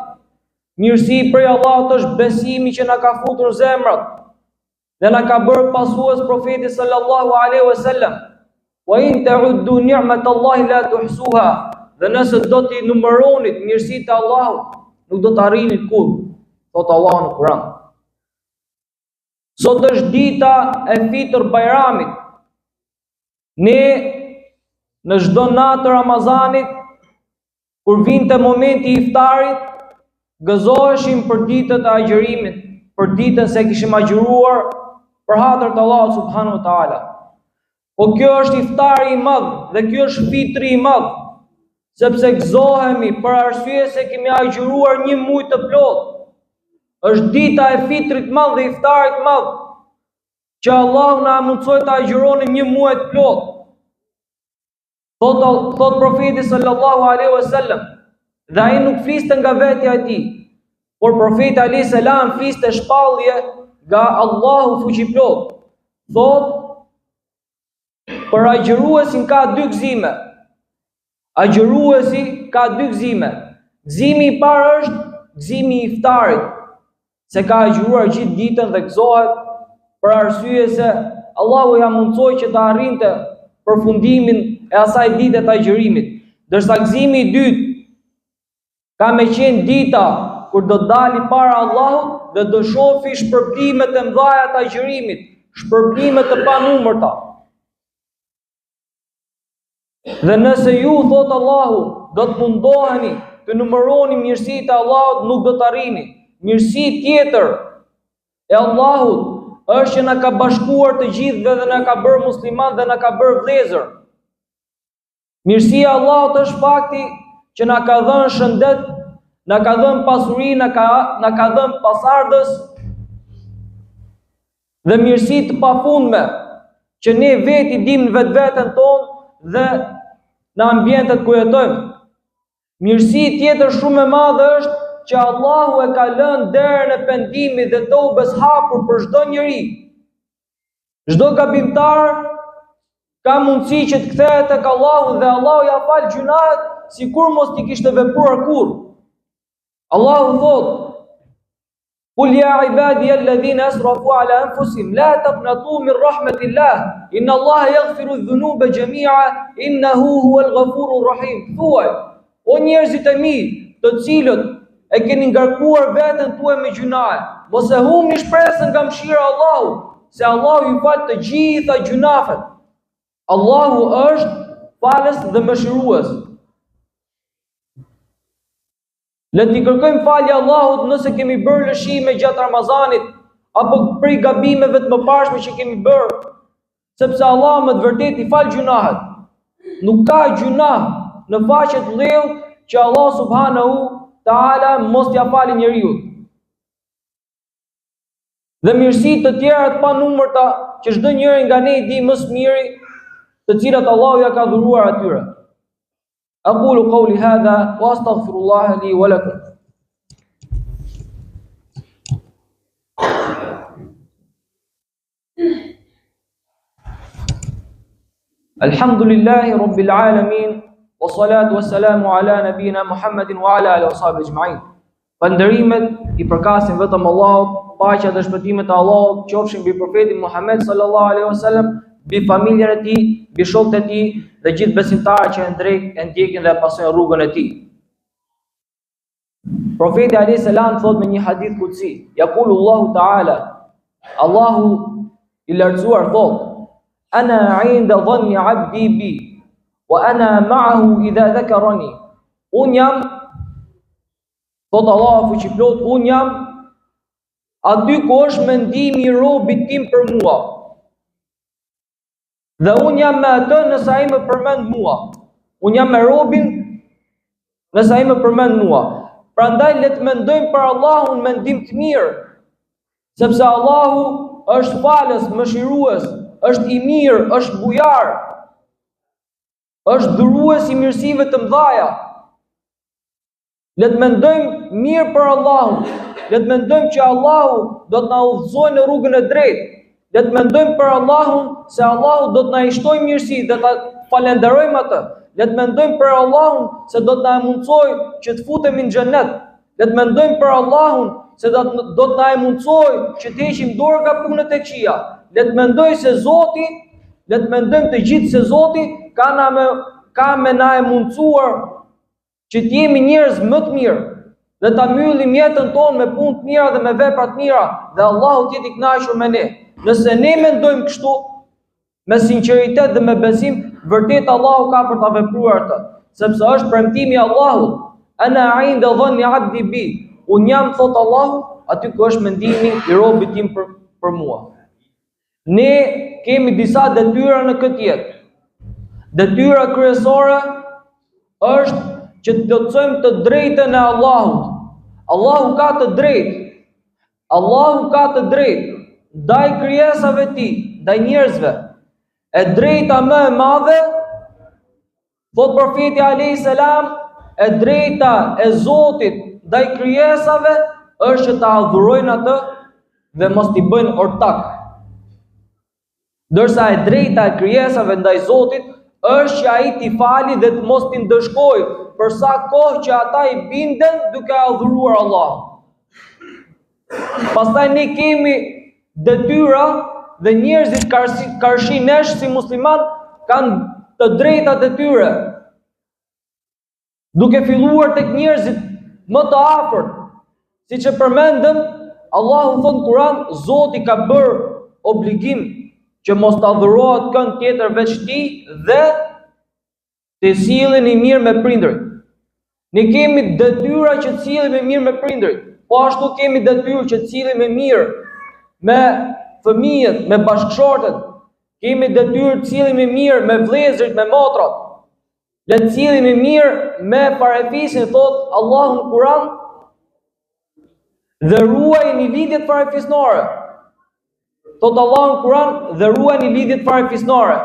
Speaker 1: Mirësi prej Allahut është besimi që na ka futur zemrat dhe na ka bërë pasues profetit sallallahu alaihi wasallam. Wa in ta'uddu ni'matallahi la tuhsuha. Dhe nëse do t'i numëronit mirësitë e Allahut, nuk do të arrinit kurrë, thot Allahu në Kur'an. Sot është dita e Fitr Bajramit. Ne në çdo natë të Ramazanit, kur vinte momenti I iftarit, gëzoheshim për ditët e agjërimit, për ditën se kishim agjëruar për hatër të Allahut subhanahu wa taala. Po kjo është iftari I madh dhe kjo është fitri I madh, sepse gëzohemi për arsye se kemi agjëruar një muaj të plot. Është dita e fitrit madh dhe iftarit madh, që Allahu na mundsoi të agjëronim një muaj të plot. Thot profeti sallallahu alaihi wasallam, dhe ai nuk fliste nga vetja e tij, por profeti alayhis salam fliste shpallje nga Allahu fuqiplot. Thot, për agjëruesin ka dy gëzime. Agjëruesi ka dy gëzime. Gëzimi I parë është gëzimi I iftarit, se ka agjëruar gjithë ditën dhe gëzohet për arsye se Allahu ja mundsoi që të arrinte përfundimin e asaj dite të agjërimit. Ndërsa gëzimi I dytë ka me qenë dita kur do dali para Allahut dhe do shofi shpërblimet e mëdha të agjërimit, shpërblimet të panumërta. Dhe nëse ju, thot Allahu, do të mundoheni të numëroni mirësitë e Allahut, nuk do të arrini. Mirësi tjetër e Allahut është që na ka bashkuar të gjithëve dhe na ka bërë musliman dhe na ka bërë vëllezër. Mirësia e Allahut është fakti që na ka dhënë shëndet, na ka dhënë pasuri, na ka dhënë pasardhës dhe mirësi të pafundme që ne veti dim në vetveten tonë dhe në ambientet ku jetojmë. Mirësi tjetër shumë e madhe është që Allahu e ka lënë derën e pendimit dhe tobes hapur për çdo njeri. Çdo gabimtar ka mundësi që të kthehet tek Allahu dhe Allahu ja fal gjunahet sikur mos t'i kishte vepruar kurrë. Allahu thot: "Qul ya ibadi alladhina asrafu ala anfusihim la taqnatu min rahmatillah inna Allaha yaghfiru adh-dhunuba jami'a innahu huwal ghafurur rahim." Thuaj, o njerëzit e mi, të cilët e keni ngarkuar veten tuaj me gjunahe. Mos e humni shpresën nga mëshira e Allahut, se Allahu ju fal të gjitha gjunafet. Allahu është falës dhe mëshirues. Le t'i kërkojmë falje Allahut nëse kemi bërë lëshime gjatë Ramazanit, apo prej gabimeve të mëparshme që kemi bërë, sepse Allah me të vërtet i fal gjunahet. Nuk ka gjunah në faqe të lehut që Allah subhanahu taala mos t'ia falë njeriu. Dhe mirësitë të tjera të panumërta që çdo njeri nga ne i di më së miri, të cilat Allahu ja ka dhuruar atyre. Aqulu qawli hadha wa astaghfirullah li wa lakum. Alhamdulillahi rabbil alamin, wa salatu wa salamu ala nabina Muhammedin wa ala alihi wa sahbihi ajma'in. Falënderimet i përkasin vetëm Allahut, paqja dhe shpëtimet e Allahut qofshin mbi profetin Muhammed sallallahu alaihi wasallam, mbi familjen e tij, mbi shokët e tij dhe gjithë besimtarët që e ndjekin dhe pasojnë rrugën e tij. Profeti alayhis salam thot me një hadith kutsi, yaqulu Allahu ta'ala, Allahu i lartësuar thot: Ana 'inda dhanni 'abdi bi, wa ana ma'ahu idha dhakarani. Un jam, thot Allahu fuqiplot, un jam aty ku është mendimi i robit tim për mua. Dhe un jam me atë nëse ai më përmend mua. Un jam me robin nëse ai më përmend mua. Prandaj le të mendojmë për Allahun mendim të mirë, sepse Allahu është falës, mëshirues, është i mirë, është bujar, është dhurues i mirësive të mëdha. Le të mendojmë mirë për Allahun, le të mendojmë që Allahu do të na udhëzojë në rrugën e drejtë. Le të mendojmë për Allahun se Allahu do të na shtojë mirësi dhe ta falenderojmë atë. Le të mendojmë për Allahun se do të na mundsojë që të futemi në xhenet. Le të mendojmë për Allahun se do të na mundsojë që të heqim dorë nga punët e këqija. Le të mendojmë se Zoti, le të mendojmë të gjithë se Zoti ka me na e mundsuar që të jemi njerëz më të mirë dhe ta mbyllim jetën tonë me punë të mira dhe me vepra të mira, dhe Allahu të jetë i kënaqur me ne. Nëse ne mendojmë kështu me sinqeritet dhe me besim, vërtet Allahu ka për ta vepruar atë, sepse është premtimi i Allahut. Ana 'inda dhanni 'abdi bi. Un jam, thot Allahu, aty ku është mendimi i robit tim për mua. Ne kemi disa detyra në këtë jetë. Detyra kryesore është që të plotësojmë të drejtën e Allahut. Allahu ka të drejtë. Allahu ka të drejtë ndaj krijesave të tij, ndaj njerëzve. E drejta më e madhe, thot profeti alayhis salam, e drejta e Zotit ndaj krijesave është që ta adhurojnë atë dhe mos t'i bëjnë ortak. Ndërsa e drejta e krijesave ndaj Zotit është që ai t'i fali dhe të mos t'i ndëshkojë për sa kohë që ata i binden duke adhuruar Allahun. Pastaj ne kemi detyra dhe njerëzit karshi nesh si musliman kanë të drejtat e tyre. Duke filluar tek njerëzit më të afërt, siç e përmendëm, Allahu thon Kur'an, Zoti ka bërë obligim që mos të adhurohet kënd tjetër veç tij dhe të silleni mirë me prindërit. Ne kemi detyra që të sillemi mirë me prindërit, po ashtu kemi detyrë që të sillemi mirë me fëmijët, me bashkëshortet. Kemi detyrë të sillemi mirë me vëllezërit, me motrat. Le të sillemi mirë me parafisin, thot Allahu në Kur'an, dhe ruajini lidhjet parafisnore. Thot Allahu në Kur'an, dhe ruajini lidhjet parafisnore.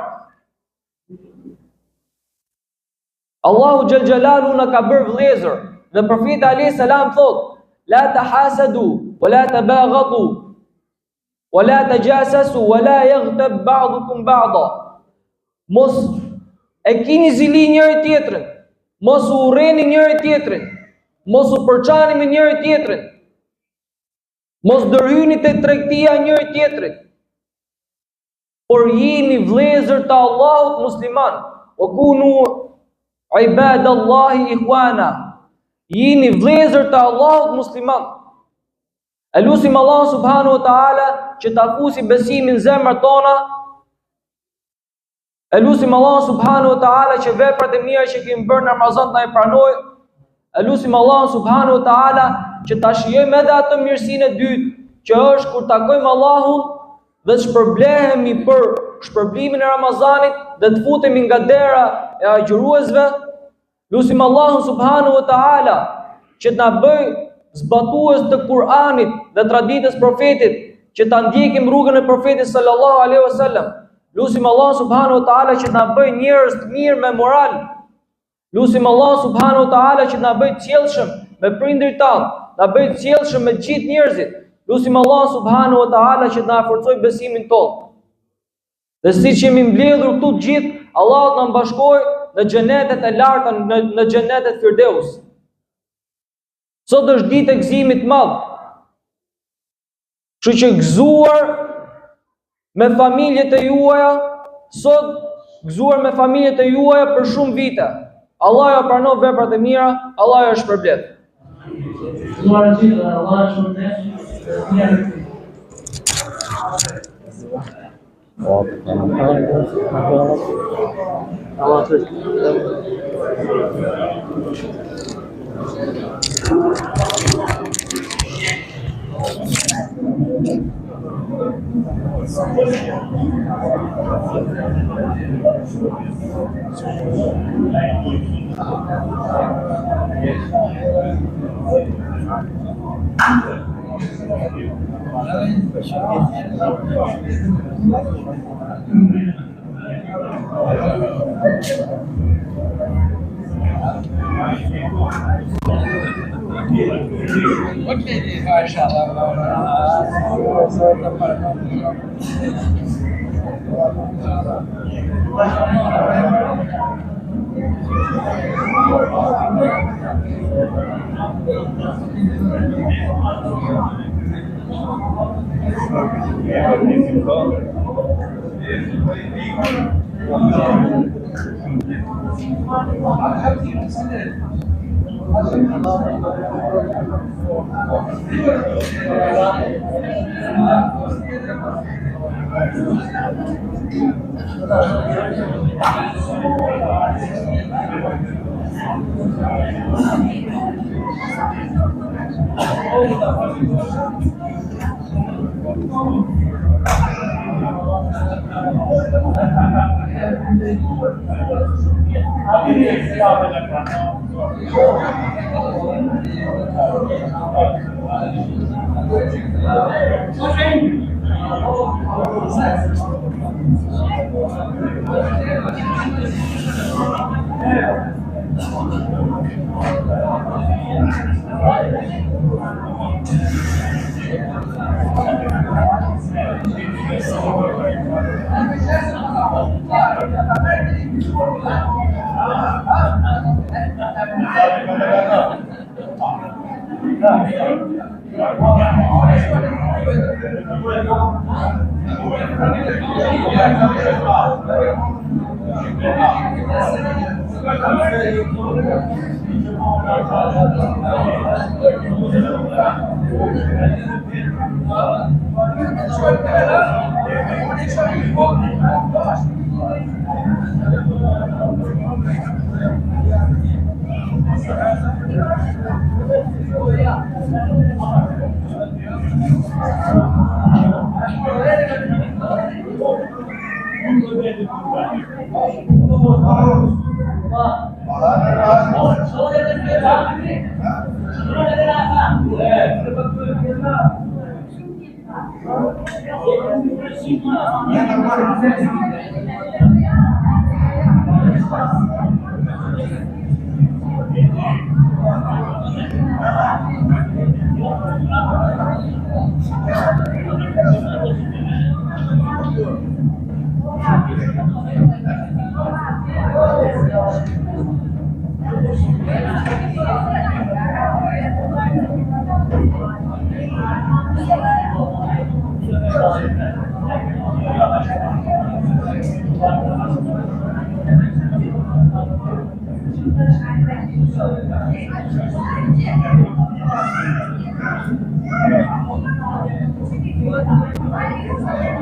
Speaker 1: Allahu xhel xhelalu na ka bërë vëllezër, dhe profeti alayhis salam thot: La tahasadu, wa la tabaghadu, wa la tajassasu, wa la yaghtab ba'dukum ba'da. Mos e kini zili njëri tjetrin, mos u urreni njëri tjetrin, mos u përçani me njëri tjetrin, mos ndërhyni te tregtia njëri tjetrit, por jeni vëllezër të Allahut musliman. O kunu ibadallahi ikhwana, jini vëllezër të Allahut musliman. E lutim Allah subhanahu wa taala që ta fusi besimin në zemrat tona. E lutim Allah subhanahu wa taala që veprat e mira që kemi bërë në Ramazan ta i pranoj. E lutim Allah subhanahu wa taala që ta shijojmë edhe atë mirësinë e dytë, që është kur takojmë Allahun dhe të shpërblehemi për shpërblimin e Ramazanit dhe të futemi nga dera e agjëruesve. Lutim Allahun subhanahu wa taala që të na bëj zbatues të Kur'anit dhe traditës profetit, që ta ndjekim rrugën e profetit sallallahu alaihi wasallam. Lutim Allah subhanahu wa taala që të na bëj njerëz të mirë me moral. Lutim Allah subhanahu wa taala që të na bëj të sjellshëm me prindërit tanë, na bëj të sjellshëm me gjithë njerëzit. Lutim Allah subhanahu wa taala që të na forcoj besimin tonë. Dhe siç jemi mbledhur këtu të gjithë, Allah të na mbashkojë në xhenetet e larta, në xhenetet Firdeus. Sot është ditë e gëzimit të madh. Kështu që gëzuar me familjet e juaja, sot gëzuar me familjet e juaja për shumë vite. Allah ja pranon veprat e mira, Allah ja shpërblet.
Speaker 2: Gëzuar gjithë, Allah shpërblet.